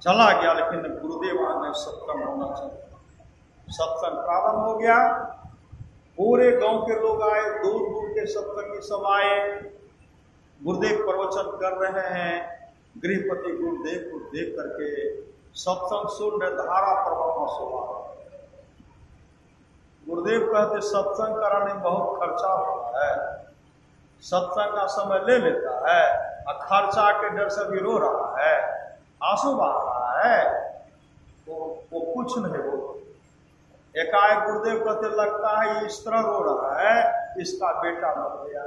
चला गया, लेकिन गुरुदेव आने सत्संग होना चाहिए। सत्संग प्रारंभ हो गया। पूरे गांव के लोग आए, दूर दूर के सत्संगी सब आए। गुरुदेव प्रवचन कर रहे हैं। गृहपति गुरुदेव को देख करके सत्संग शून्य धारा प्रवाह सुना। गुरुदेव कहते सत्संग कराने में बहुत खर्चा होता है, सत्संग का समय ले लेता है, और खर्चा के डर से भी रो रहा है, आंसू बहा रहा है, वो कुछ नहीं बोल। एकाएक गुरुदेव कहते लगता है इस तरह रो रहा है, इसका बेटा मर गया।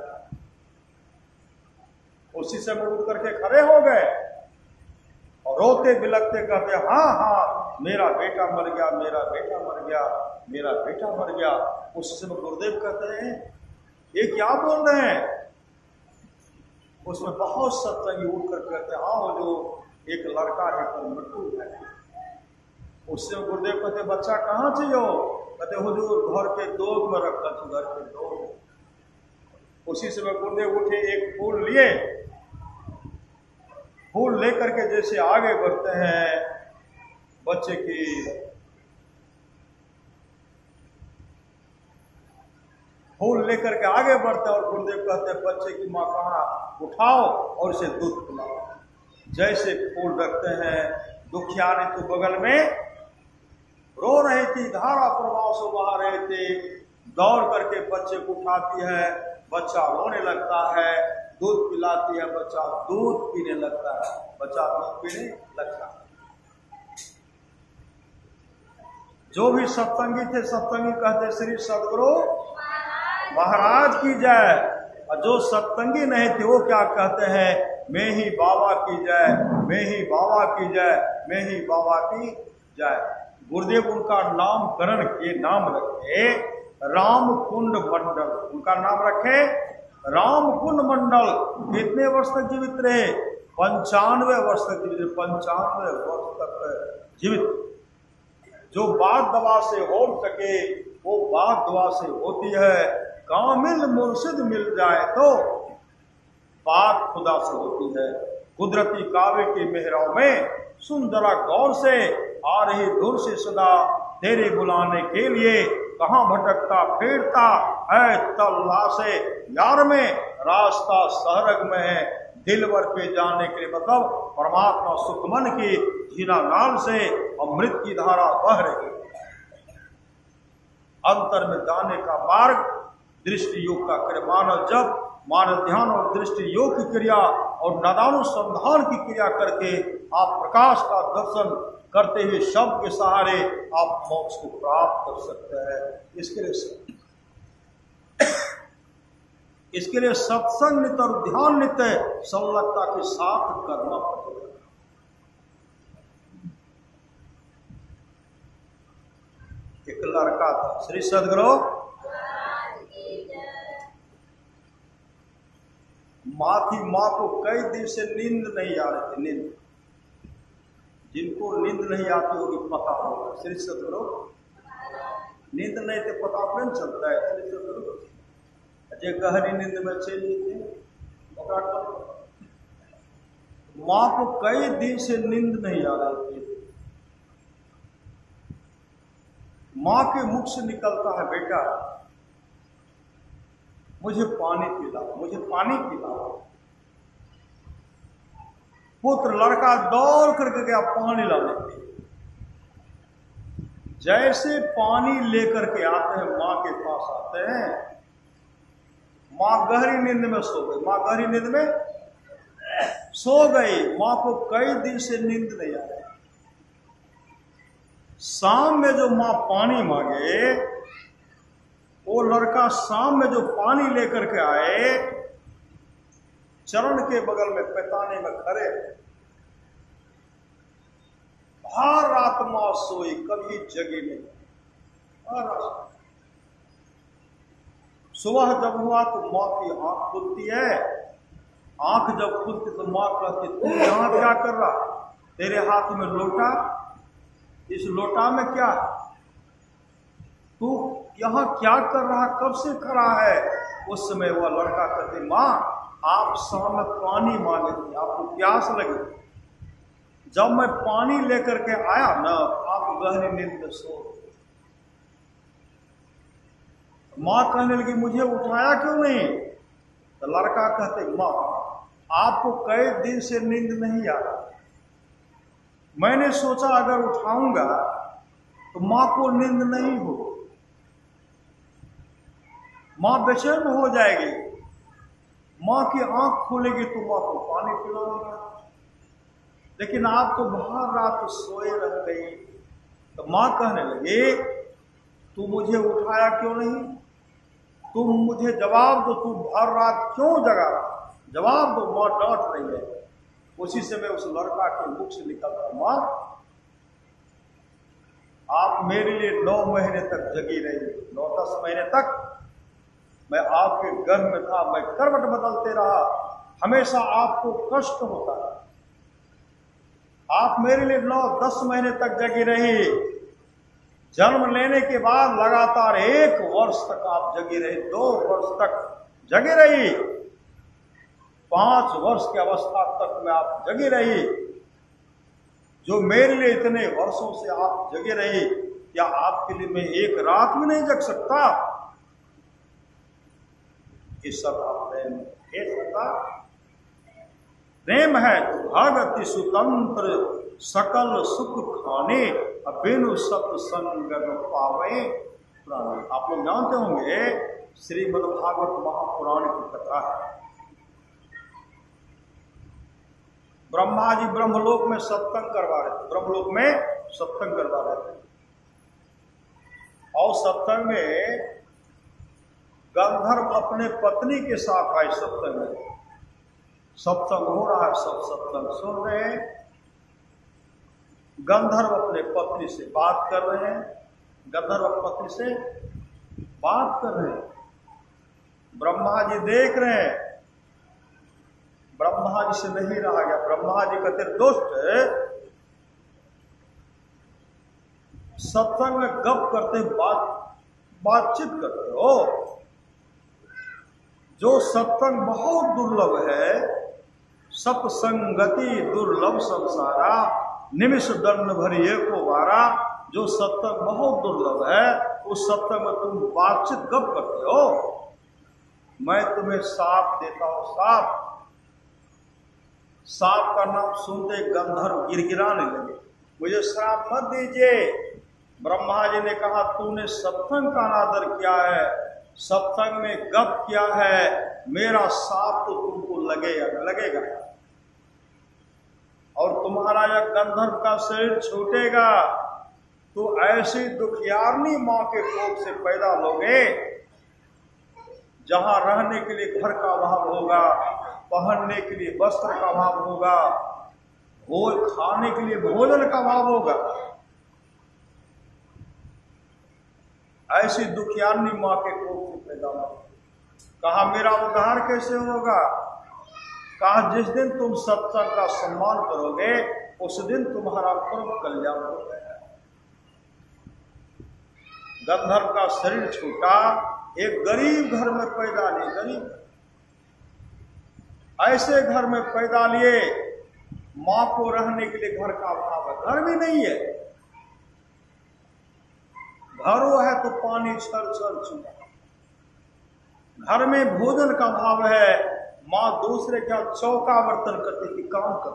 उसी समय उठ करके खड़े हो गए और रोते बिलखते कहते हाँ हाँ मेरा बेटा मर गया, मेरा बेटा मर गया, मेरा बेटा मर गया। उसी समय गुरुदेव कहते हैं ये क्या बोल रहे हैं? उसमें बहुत सत्संगी उठ कर कहते हाँ वो जो एक लड़का है पर मृत्यु है। उससे गुरुदेव कहते बच्चा कहाँ चाहिए? कहते हुजूर घर के दोग में रखा थी, घर के दोग। उसी समय गुरुदेव उठे, एक फूल लिए, फूल लेकर के जैसे आगे बढ़ते हैं, बच्चे की फूल लेकर के आगे बढ़ते हैं और गुरुदेव कहते हैं बच्चे की माँ कहाँ, उठाओ और इसे दूध पिलाओ। जैसे फूल रखते हैं, दुखियारी तो बगल में रो रही थी, धारा प्रवाह से बहा रहे थे। दौड़ करके बच्चे को उठाती है, बच्चा रोने लगता है, दूध पिलाती है, बच्चा दूध पीने लगता है, बच्चा दूध पीने लगता है। जो भी सत्संगी थे, सत्संगी कहते श्री सदगुरु महाराज की जय। और जो सत्संगी नहीं थे वो क्या कहते हैं? मैं ही बाबा की जय, मैं ही बाबा की जय, मैं ही बाबा की जय। गुरुदेव उनका नामकरण के नाम रखे रामकुंड मंडल, उनका नाम रखे रामकुंड मंडल। कितने वर्ष तक जीवित रहे? 95 वर्ष तक जीवित, 95 वर्ष तक जीवित। जो बात दवा से हो सके वो बात दवा से होती है। कामिल मुर्शिद मिल जाए तो बात खुदा से होती है। कुदरती काव्य की मेहराव में सुन जरा गौर से, आ रही दूर से सदा तेरे बुलाने के लिए, कहाँ भटकता फिरता है तल्ला से, यार में रास्ता सहरग में है, दिलवर पे जाने के लिए मतलब परमात्मा सुखमन की झीना नाल से अमृत की धारा बह रही। अंतर में जाने का मार्ग दृष्टि योग का करे। मानव जब मानव ध्यान और दृष्टि योग की क्रिया और नदानुसंधान की क्रिया करके आप प्रकाश का दर्शन करते हुए शब्द के सहारे आप मोक्ष को प्राप्त कर सकते हैं। इसके लिए सत्संग नित्य और ध्यान नित्य संलग्नता के साथ करना पड़ेगा। एक लड़का था, श्री सदगुरु माँ को कई दिन से नींद नहीं आ रही थी। नींद, जिनको नींद नहीं आती होगी पता होगा। श्री सदगुरु नींद नहीं थे, पता नहीं चलता है। श्री सदगुरु जो गहरी नींद में चली थी, माँ को कई दिन से नींद नहीं आ रही थी। माँ के मुख से निकलता है बेटा मुझे पानी पिलाओ, मुझे पानी पिलाओ। पुत्र लड़का दौड़ करके गया पानी लाने के लिए। जैसे पानी लेकर के आते हैं, माँ के पास आते हैं, माँ गहरी नींद में सो गई, माँ गहरी नींद में सो गई, माँ को कई दिन से नींद नहीं आ रही। शाम में जो माँ पानी मांगे, वो लड़का शाम में जो पानी लेकर के आए, चरण के बगल में पैताने में खड़े, हर रात मां सोई, कभी जगी नहीं, हर रात। सुबह जब हुआ तो मां की आंख खुलती है, आंख जब खुलती तो मां कहती, तू यहां क्या कर रहा? तेरे हाथ में लोटा, इस लोटा में क्या? तू यहां क्या कर रहा? कब से खड़ा है? उस समय वह लड़का कहते, मां आप सामने पानी मांगे थे, आपको प्यास लगी, जब मैं पानी लेकर के आया ना, आप गहरी नींद में सो। मां कहने लगी, मुझे उठाया क्यों नहीं? तो लड़का कहते, मां आपको कई दिन से नींद नहीं आ रहा, मैंने सोचा अगर उठाऊंगा तो मां को नींद नहीं हो, मां बेचैन हो जाएगी, मां की आंख खोलेगी तो मां को पानी पिलाऊंगा, लेकिन आप तो बाहर रात सोए रह गई। तो मां कहने लगी, तू मुझे उठाया क्यों नहीं? तुम मुझे जवाब दो, तू भर रात क्यों जगा रहा? जवाब दो। मां डांट रही है। उसी समय उस लड़का के मुख से निकलता, मां आप मेरे लिए 9 महीने तक जगी रही, 9-10 महीने तक मैं आपके गर्भ में था, मैं करवट बदलते रहा, हमेशा आपको कष्ट होता है, आप मेरे लिए 9-10 महीने तक जगी रही, जन्म लेने के बाद लगातार 1 वर्ष तक आप जगी रही, 2 वर्ष तक जगी रही, 5 वर्ष की अवस्था तक में आप जगी रही, जो मेरे लिए इतने वर्षों से आप जगे रही, क्या आपके लिए मैं 1 रात भी नहीं जग सकता? ये सब आप प्रेम है, प्रेम है तो भगति स्वतंत्र सकल सुख खाने, बिनु सत्संग न पावे प्राणी। आप लोग जानते होंगे श्रीमद्भागवत महापुराण की कथा है। ब्रह्मा जी ब्रह्मलोक में सत्संग करवा रहे थे, ब्रह्मलोक में सत्संग करवा रहे थे, और सत्संग में गंधर्व अपने पत्नी के साथ आए। सत्संग में सत्संग हो रहा है, सब सत्संग सुन रहे हैं, गंधर्व अपने पत्नी से बात कर रहे हैं, गंधर्व पत्नी से बात कर रहे हैं, ब्रह्मा जी देख रहे हैं, ब्रह्मा जी से नहीं रहा गया। ब्रह्मा जी कहते, दोस्त सत्संग में गप करते, बातचीत करते हो, जो सत्संग बहुत दुर्लभ है, सत्संगति दुर्लभ संसारा, निमिष दंड भरी एको बारा, जो सत्संग बहुत दुर्लभ है, उस सत्संग में तुम बातचीत गप करते हो। मैं तुम्हें साप देता हूं, साप। सांप का नाम सुनते गंधर्व गिरगिराने लगे, मुझे श्राप मत दीजिए। ब्रह्मा जी ने कहा, तूने सत्संग का अनादर किया है, सत्संग में गप किया है, मेरा साप तो तुमको लगेगा और तुम्हारा यह गंधर्व का शरीर छूटेगा, तो ऐसी दुखियारनी मां के कोख से पैदा लोगे, जहां रहने के लिए घर का अभाव होगा, पहनने के लिए वस्त्र का अभाव होगा, खाने के लिए भोजन का अभाव होगा। ऐसी दुखियारनी मां के कोख से पैदा होगा। कहा, मेरा उद्धार कैसे होगा? कहा, जिस दिन तुम सत्संग का सम्मान करोगे, उस दिन तुम्हारा परम कल्याण हो जाएगा। गंधर्व का शरीर छूटा, एक गरीब घर में पैदा लिए, गरीब ऐसे घर में पैदा लिए, मां को रहने के लिए घर का अभाव है, घर भी नहीं है, घरों है तो पानी छर छर चुका, घर में भोजन का अभाव है, मां दूसरे का चौका बर्तन करती थी, काम कर।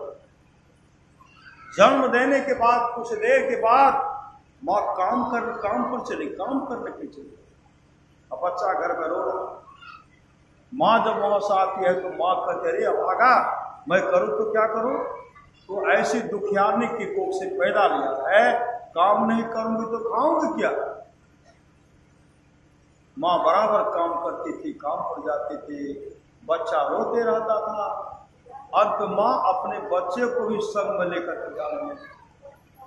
जन्म देने के बाद कुछ देर के बाद माँ काम पर चली, काम करने के लिए चली। अब बच्चा घर में रो रहा, माँ जब वहां से आती है तो माँ कहते अरे भागा, मैं करूं तो क्या करूं, तो ऐसी दुखियानी की कोख से पैदा लिया है, काम नहीं करूंगी तो खाऊंगी क्या। माँ बराबर काम करती थी, काम पर जाती थी, बच्चा रोते रहता था। अंत माँ अपने बच्चे को भी संग में लेकर के जा रही है,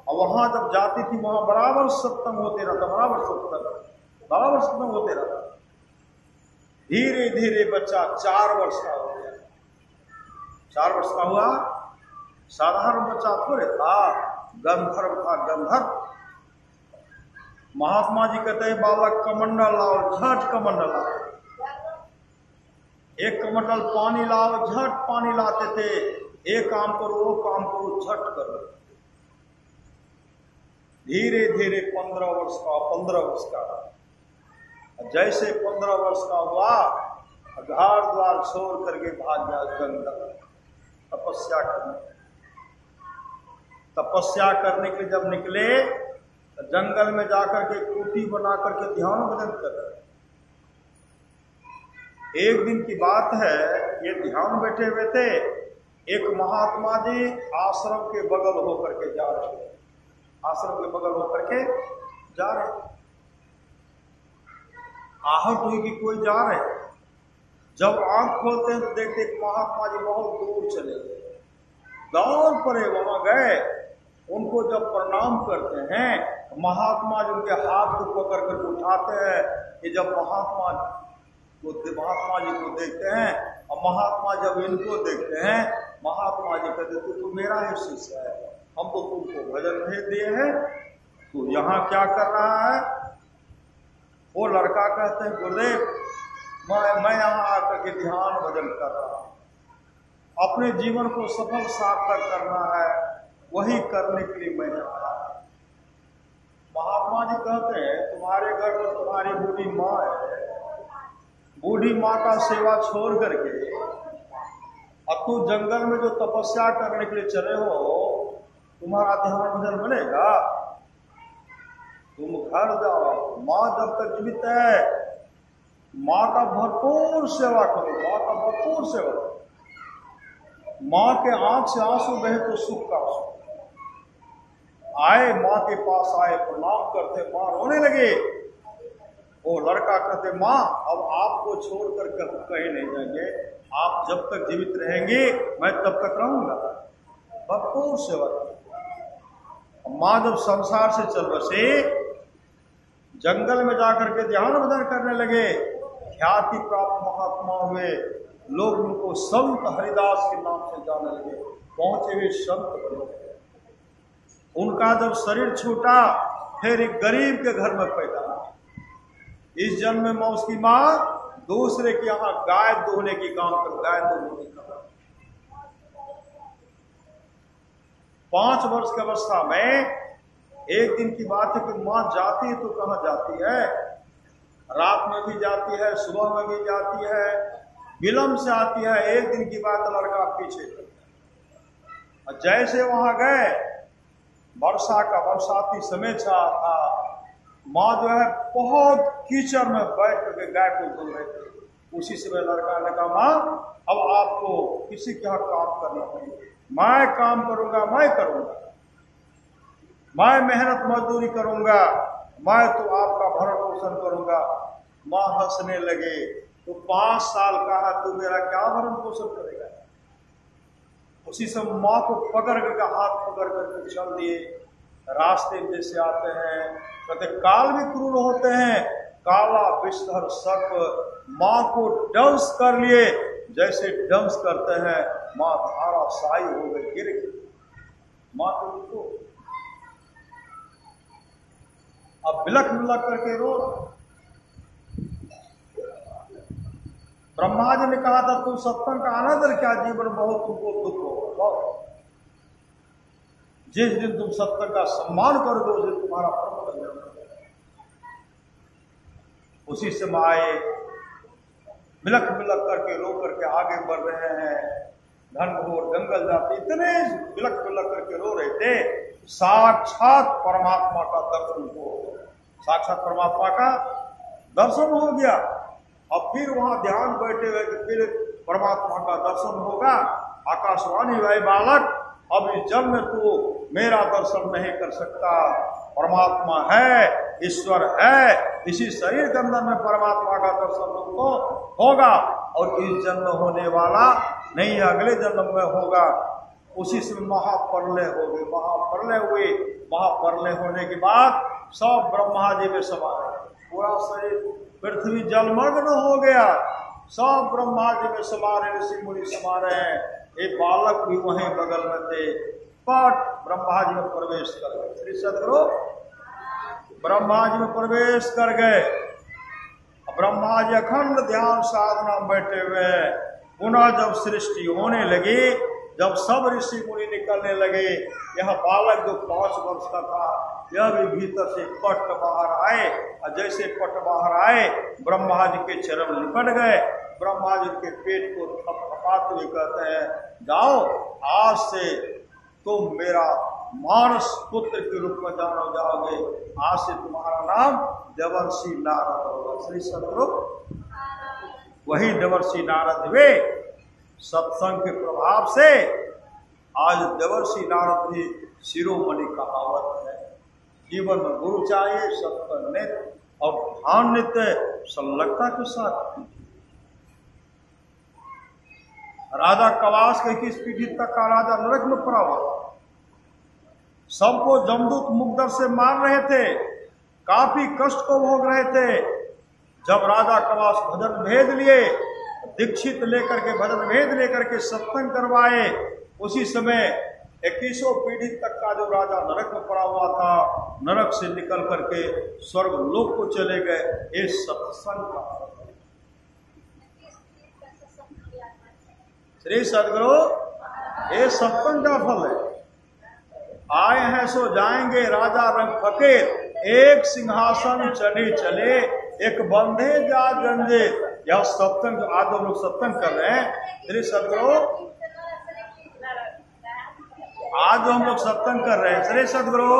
और वहां जब जाती थी वहां बराबर सत्संग होते रहता, बराबर सत्संग होते रहता। धीरे धीरे बच्चा 4 वर्ष का हो गया। 4 वर्ष का हुआ, साधारण बच्चा थोड़े था, गंधर्व था, गंधर्व। महात्मा जी कहते हैं बालक कमंडल लाओ, झट कमंडल लाओ। एक कमंडल पानी लाओ, झट पानी लाते थे। एक काम करो, वो काम करो, झट करो। धीरे धीरे 15 वर्ष का जैसे 15 वर्ष का हुआ, घर द्वार छोड़ करके भाग गया जंगल तपस्या करने के लिए। जब निकले तो जंगल में जाकर के कुटी बना करके ध्यान भजन कर रहे। एक दिन की बात है, ये ध्यान बैठे हुए थे, एक महात्मा जी आश्रम के बगल होकर के जा रहे थे, आश्रम के बगल होकर के जा रहे। आहट हुई कि कोई जा रहे। जब आंख खोलते हैं तो देखते महात्मा जी बहुत दूर चले गए, दौड़ पड़े, वहां गए। उनको जब प्रणाम करते हैं, महात्मा जी उनके हाथ को पकड़ कर उठाते हैं। कि जब महात्मा जी को देखते हैं, और महात्मा जब इनको देखते हैं, महात्मा जी कहते तू मेरा ही शिष्य है, हम तो तुमको भजन भेज दिए हैं, तू यहाँ क्या कर रहा है। वो लड़का कहते हैं गुरुदेव मैं यहाँ आकर के ध्यान भजन कर रहा हूँ, अपने जीवन को सफल सार्थक करना है, वही करने के लिए मैं आया। महात्मा जी कहते हैं तुम्हारे घर में तुम्हारी बूढ़ी माँ है, बूढ़ी माँ का सेवा छोड़ करके अब तू जंगल में जो तपस्या करने के लिए चले हो, तुम्हारा ध्यान भजन बनेगा। तुम घर जाओ, माँ जब तक जीवित है माँ का भरपूर सेवा करो, माँ का भरपूर सेवा। माँ के आंख से आंसू बहे तो सुख का सुख। आए माँ के पास आए, प्रणाम करते, माँ रोने लगे। वो लड़का कहते माँ अब आपको छोड़कर कहीं नहीं जाएंगे, आप जब तक जीवित रहेंगे मैं तब तक रहूंगा। भरपूर सेवा। माँ जब संसार से चल बसे, जंगल में जाकर के ध्यान भजन करने लगे, ख्याति प्राप्त महात्मा हुए। लोग उनको संत हरिदास के नाम से जाने लगे, पहुंचे हुए संत बने। उनका जब शरीर छूटा, फिर एक गरीब के घर में पैदा। इस जन्म में उसकी माँ दूसरे के यहाँ गाय दोहने की काम कर, गाय दोहने की काम। 5 वर्ष की अवस्था में एक दिन की बात है कि माँ जाती है तो कहाँ जाती है, रात में भी जाती है, सुबह में भी जाती है, विलम्ब से आती है। एक दिन की बात, लड़का पीछे और जैसे वहां गए, बरसाती समय छा था। माँ जो है बहुत कीचड़ में बैठ करके गाय को धुल रहे थे। उसी समय लड़का ने कहा माँ अब आपको किसी के यहाँ काम करना पड़ेगा, मैं काम करूंगा, मैं करूंगा, मैं मेहनत मजदूरी करूंगा, मैं तो आपका भरण पोषण करूंगा। माँ हंसने लगे। तो 5 साल का है, तू मेरा क्या भरण पोषण करेगा। उसी समय माँ को पकड़ करके, हाथ पकड़ करके चल दिए। रास्ते में जैसे आते हैं, कहते काल भी क्रूर होते हैं, काला विषधर सर्प माँ को डंस कर लिए। जैसे डंस करते हैं, माँ धाराशायी हो गई, गिर गई। माँ तो अब बिलख बिलख करके रो। ब्रह्मा जी ने कहा था तुम सत्संग का आनंद क्या, जीवन बहुत तुमको दुख होगा बहुत। जिस दिन तुम सत्संग का सम्मान करोगे उस दिन तुम्हारा परम कल्याण होगा। उसी समय आए, बिलख बिलख करके रो करके आगे बढ़ रहे हैं। घनघोर जंगल जाते, इतने बिलख बिलख करके रो रहे थे। साक्षात परमात्मा का दर्शन हो, साक्षात परमात्मा का दर्शन हो गया। अब फिर वहां ध्यान बैठे हुए कि फिर परमात्मा का दर्शन होगा। आकाशवाणी, वह बालक अब इस जन्म में तू मेरा दर्शन नहीं कर सकता, परमात्मा है, ईश्वर है, इसी शरीर के अंदर में परमात्मा का दर्शन तुमको होगा और इस जन्म होने वाला नहीं, अगले जन्म में होगा। उसी से महाप्रलय हो गए, महाप्रलय हुए। महाप्रलय होने के बाद सब ब्रह्मा जी में समा रहे, पूरा शरीर पृथ्वी जलमग्न हो गया, सब ब्रह्मा जी में समा रहे, ऋषि मुनि समा रहे हैं। एक बालक भी वहीं बगल में थे, पट ब्रह्मा जी में प्रवेश कर गए। श्री सदगुरु ब्रह्मा जी में प्रवेश कर गए। ब्रह्मा जी अखंड ध्यान साधना में बैठे हुए। पुनः जब सृष्टि होने लगी, जब सब ऋषि मुनि निकलने लगे, यह बालक जो 5 वर्ष का था, यह भी भीतर से पट बाहर आए। और जैसे पट बाहर आए, ब्रह्मा जी के चरण लिपट गए। ब्रह्मा जी के पेट को थपथपाते हुए कहते हैं, जाओ, आज से तुम मेरा मानस पुत्र के रूप में जानो जाओगे। आज से तुम्हारा नाम देवर्षि नारद होगा। श्री सदगुरु वही देवर्षि नारद हुए। सत्संग के प्रभाव से आज देवर्षि नारद भी शिरोमणि कहावत है। जीवन में गुरु चाहिए, सत्संग नित्य और ध्यान नित्य संलग्नता के साथ। राजा कवास के 21 पीढ़ी तक का राजा नरक में पड़ा हुआ, सबको जमदूत मुकदर से मार रहे थे, काफी कष्ट को भोग रहे थे। जब राजा कवास भजन भेद लिए, दीक्षित लेकर के भजन भेद लेकर के सत्संग करवाए, उसी समय 21 पीढ़ी तक का जो राजा नरक में पड़ा हुआ था, नरक से निकल करके स्वर्ग लोक को चले गए। ये सत्संग का श्री सदगुरु, ये सत्संग का फल है। आए हैं सो जाएंगे राजा रंग फकीर, एक सिंहासन चढ़े चले, एक बंधे जा गंजे। यह सत्संग आज हम लोग सत्संग कर रहे हैं। श्री सदगुरु आज हम लोग सत्संग कर रहे हैं। श्री सदगुरु,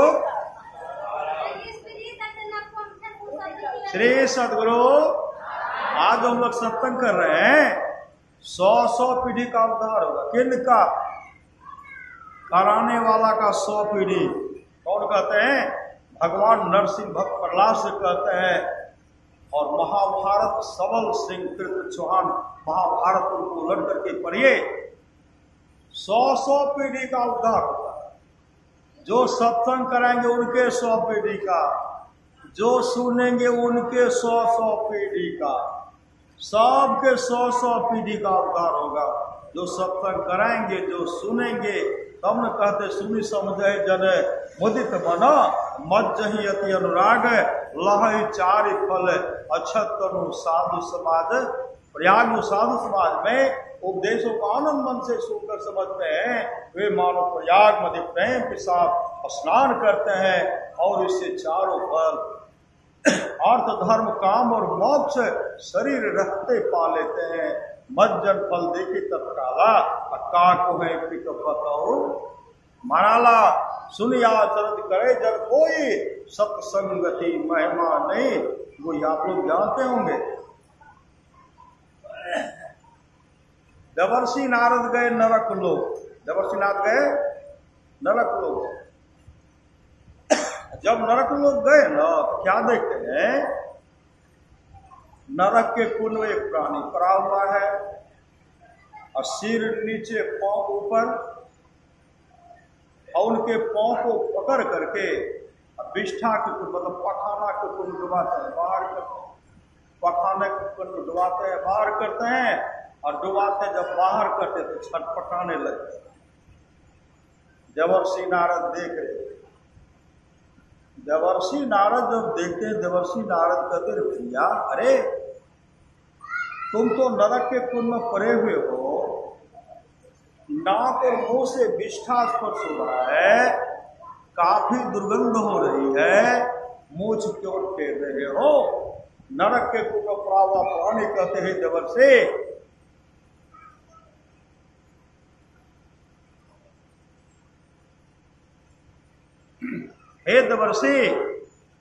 श्री सदगुरु आज हम लोग सत्संग कर रहे हैं। 100 पीढ़ी का उद्धार होगा। किनका? कराने वाला का 100 पीढ़ी। कौन कहते हैं? भगवान नरसिंह भक्त प्रहलाद से कहते हैं। और महाभारत सबल सिंह कृत चौहान महाभारत उनको उलट करके पढ़िए। 100 पीढ़ी का उद्धार होगा। जो सत्संग कराएंगे उनके 100 पीढ़ी का, जो सुनेंगे उनके 100 पीढ़ी का, सबके 100 पीढ़ी का उद्धार होगा। जो सत्संग कराएंगे, जो सुनेंगे, तब न कहते सुनी समझे जन मुदित बना, मत जही अति अनुराग, लह चारि फल अक्षत तनु साधु समाज। प्रयाग साधु समाज में उपदेशों को आनंद मन से सुनकर समझते हैं, वे मानो प्रयाग मध्य प्रेम के साथ स्नान करते हैं और इससे चारों फल अर्थ धर्म काम और मोक्ष शरीर रहते पा लेते हैं। मज्जन फल देखे तत्काला, का को है पिक बताओ मनाला। सुनिया चरित करे जब कोई, सत्संगति महिमा नहीं। वो आप लोग जानते होंगे। देवर्षि नारद गए नरक लोक। देवर्षि नारद गए नरक लोक। जब नरक लोग गए ना, क्या देखते हैं? नरक के कुंड में एक प्राणी पड़ा हुआ है और सिर नीचे, पांव ऊपर, और उनके पांव को पकड़ करके विष्ठा के कुंड मतलब पखाना के कुंड डुबाते हैं, बाहर करते हैं। पखाने के कुंड डुबाते हैं, बाहर करते हैं, और डुबाते जब बाहर करते तो छटपटाने लगते। देवर्षि नारद देख रहे। देवर्षि नारद जब देखते हैं, देवर्षि नारद कहते हैं, भैया अरे तुम तो नरक के कुंड में पड़े हुए हो, नाक और मुंह से विष्ठा स्पर्श हो रहा है, काफी दुर्गंध हो रही है, मूछ क्यों फेर रहे हो? नरक के कुंड में पड़ा हुआ प्राणी कहते हैं देवर्षि, हे देवर्षि,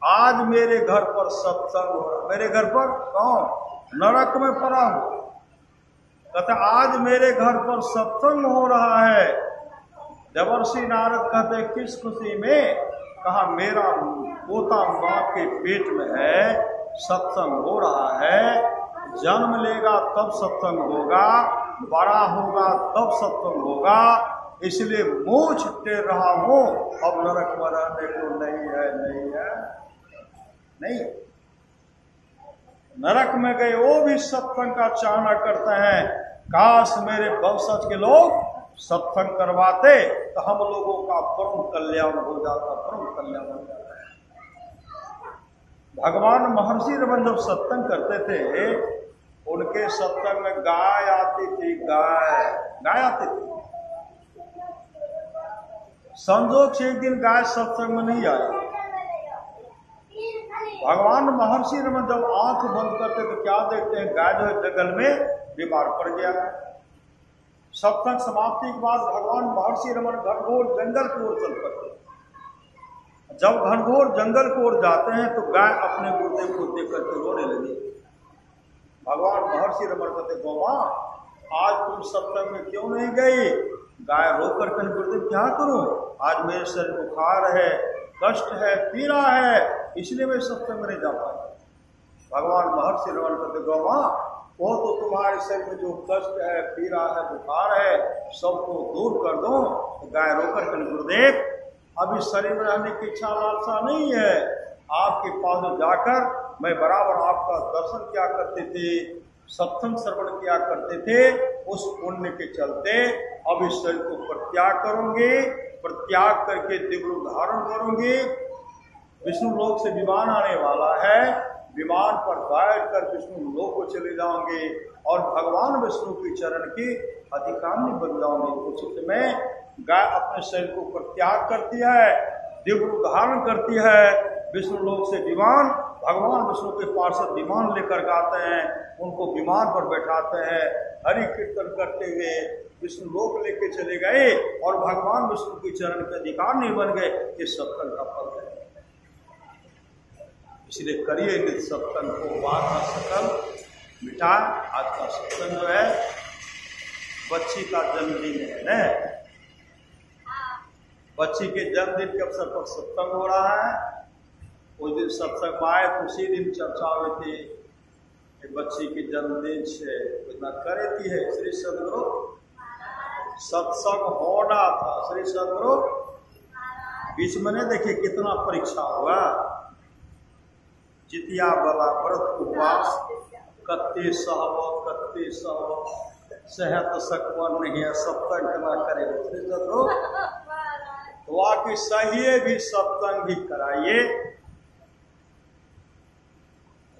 आज मेरे घर पर सत्संग हो रहा। मेरे घर पर कौन? नरक में पड़ा हूं। कहते आज मेरे घर पर सत्संग हो रहा है। देवर्षि नारद कहते किस खुशी में? कहा मेरा पोता मां के पेट में है, सत्संग हो रहा है, जन्म लेगा तब सत्संग होगा, बड़ा होगा तब सत्संग होगा, इसलिए मोछ टेर रहा हूं। अब नरक में रहने को नहीं है, नहीं है, नहीं। नरक में गए वो भी सत्संग का चाहना करते हैं। काश मेरे वंशज के लोग सत्संग करवाते तो हम लोगों का परम कल्याण हो जाता, परम कल्याण हो जाता। भगवान महर्षि रमन जब सत्संग करते थे, उनके सत्संग में गाय आती थी, गाय आती थी। संजोग से एक दिन गाय सत्संग में नहीं आई। भगवान महर्षि रमन जब आंख बंद करते तो क्या देखते हैं? गाय जो है जंगल में बीमार पड़ गया है। सत्संग समाप्ति के बाद भगवान महर्षि रमन घनघोर जंगल की ओर चल पड़ते। जब घनघोर जंगल की ओर जाते हैं तो गाय अपने गुरुदेव को देख करके रोने लगी। भगवान महर्षि रमन कहते, गौमा आज तुम सत्संग में क्यों नहीं गई? गाय रोकर कर, गुरुदेव क्या करूं? आज मेरे शरीर बुखार है, कष्ट है, पीड़ा है, इसलिए मैं सत्संग में नहीं जा पाई। भगवान महर्षि रमन कहते, गौमा वो तो तुम्हारे शरीर में जो कष्ट है, पीड़ा है, बुखार है, सबको दूर कर दो। तो गाय रोकर कर, गुरुदेव अभी शरीर में रहने की इच्छा लालसा नहीं है, आपके पास जाकर मैं बराबर आपका दर्शन किया करते थे, सत्संग श्रवण किया करते थे, उस पुण्य के चलते अब इस शरीर को परित्याग करूंगी, परित्याग करके दिव्य रूप धारण करूंगी। विष्णु लोक से विमान आने वाला है, विमान पर बैठ कर विष्णु लोक को चले जाओगे और भगवान विष्णु के चरण की अधिकारिणी बन जाओगे। उस समय गाय अपने शरीर को परित्याग करती है, दिव्य रूप धारण करती है, विष्णु लोक से विमान, भगवान विष्णु के पार्षद विमान लेकर आते हैं, उनको विमान पर बैठाते हैं, हरि कीर्तन करते हुए विष्णु लोक लेके चले गए और भगवान विष्णु के चरण के अधिकार नहीं बन गए। ये सत्संग का फल है। इसलिए करिए नित्य सत्संग को, बात का सकल मिटा। आज का सत्संग जो है बच्ची का जन्मदिन है न, बच्ची के जन्मदिन के अवसर पर सत्संग हो रहा है। उस दिन सत्संग आए तो उसी दिन चर्चा हुई थी कि बच्ची के जन्मदिन से इतना करेती है। श्री सदगुरु सत्संग होना था, श्री सदगुरु बीच में नहीं देखिए कितना परीक्षा हुआ। जितिया वाला व्रत उपवास कत्ते सहब सेहत सकवन नहीं है, सत्संग करना करे। श्री सदगुरु तो आके सही भी सत्संग भी कराइए।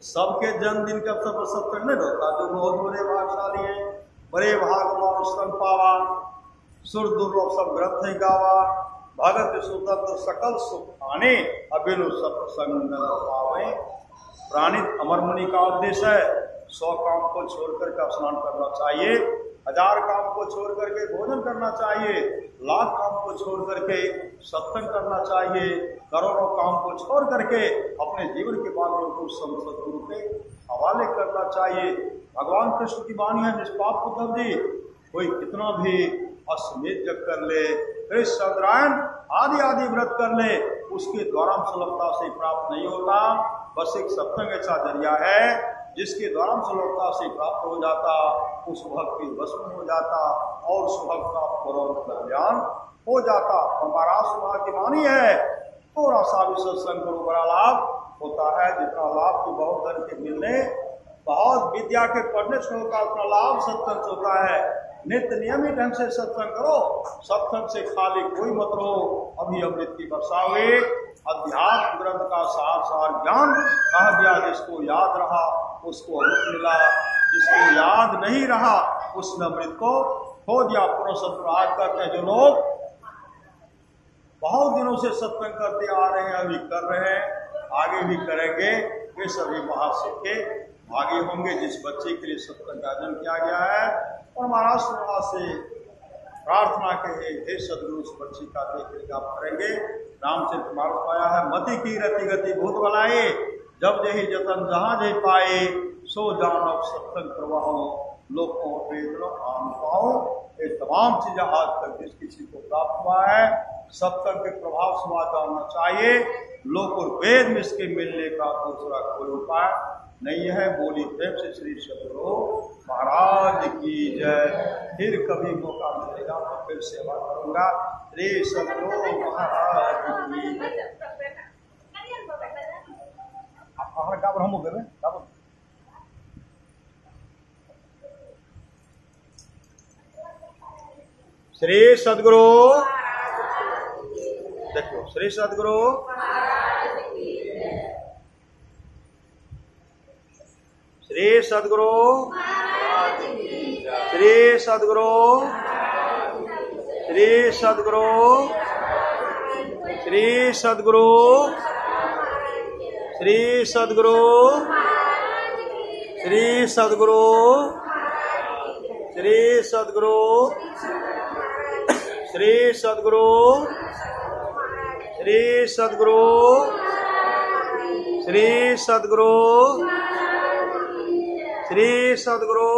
सबके जन्मदिन के अवसर पर सत्संग नहीं होता। जो बहुत बड़े भागशाली हैं, बड़े भागवान संग पावा, सुर दुर्लभ सब ग्रंथ है गावा, भगत सुतंत्र सकल सुख आने, अबिनु सत्संग न पावे। प्राणित अमर मुनि का उद्देश्य है 100 काम को छोड़कर के स्नान करना चाहिए, 1000 काम को छोड़ करके भोजन करना चाहिए, 1,00,000 काम को छोड़ करके सत्संग करना चाहिए, करोड़ों काम को छोड़ करके अपने जीवन के बांधों को सदगुरु के हवाले करना चाहिए। भगवान कृष्ण की वाणी है, निष्पाप उद्धव जी, कोई कितना भी अश्वमेध जप कर ले, कृष्ण चंद्रायण आदि व्रत कर ले, उसके द्वारा सुलभता से प्राप्त नहीं होता। बस एक सत्संग ऐसा जरिया है जिसके द्वारा सुलभता से प्राप्त हो जाता, उस भक्त के वश में हो जाता और उस भक्त का परम कल्याण हो जाता। हमारा सुबह की वाणी है, थोड़ा सा भी सत्संग करो बड़ा लाभ होता है। जितना लाभ की बहुत धन के मिलने, बहुत विद्या के पढ़ने से होता, उतना लाभ सत्संग से होता है। नित्य नियमित ढंग से सत्संग करो, सत्संग से खाली कोई मत रहो। अभी अमृत की वर्षा हुई, अध्यात्म ग्रंथ का सार ज्ञान कह दिया। जिसको याद रहा उसको अमृत मिला, जिसको याद नहीं रहा उसने अमृत को खो दिया। पुनः आज करते हैं जो लोग बहुत दिनों से सत्संग करते आ रहे हैं, अभी कर रहे हैं, आगे भी करेंगे, वे सभी महासिक्के आगे होंगे। जिस बच्चे के लिए सत्संग का आयोजन किया गया है और महाराज से प्रार्थना के हे सदगुरु उस बच्ची का देख रेख आप करेंगे। रामचरितमानस पाया है। मति की रति गति भूत बलाए, जब जही जतन जहां जही पाए, सो जानव सत्संग प्रवाह लोकों वेद आन पाओ। ये तमाम चीजें आज तक जिस किसी को प्राप्त हुआ है, सत्संग के प्रभाव से जानना चाहिए। लोक और वेद में इसके मिलने का दूसरा कोई उपाय नहीं है। बोली प्रेम से श्री सद्गुरु महाराज की जय। फिर कभी मौका मिलेगा तो फिर सेवा करूंगा। श्री सद्गुरु महाराज की जय। हम हो गए श्री सद्गुरु, देखो श्री सद्गुरु, श्री सद्गुरु, श्री सद्गुरु, श्री सद्गुरु, श्री सद्गुरु, श्री सद्गुरु, श्री सद्गुरु, श्री सद्गुरु, श्री सद्गुरु, श्री सद्गुरु, श्री सद्गुरु, श्री सद्गुरु,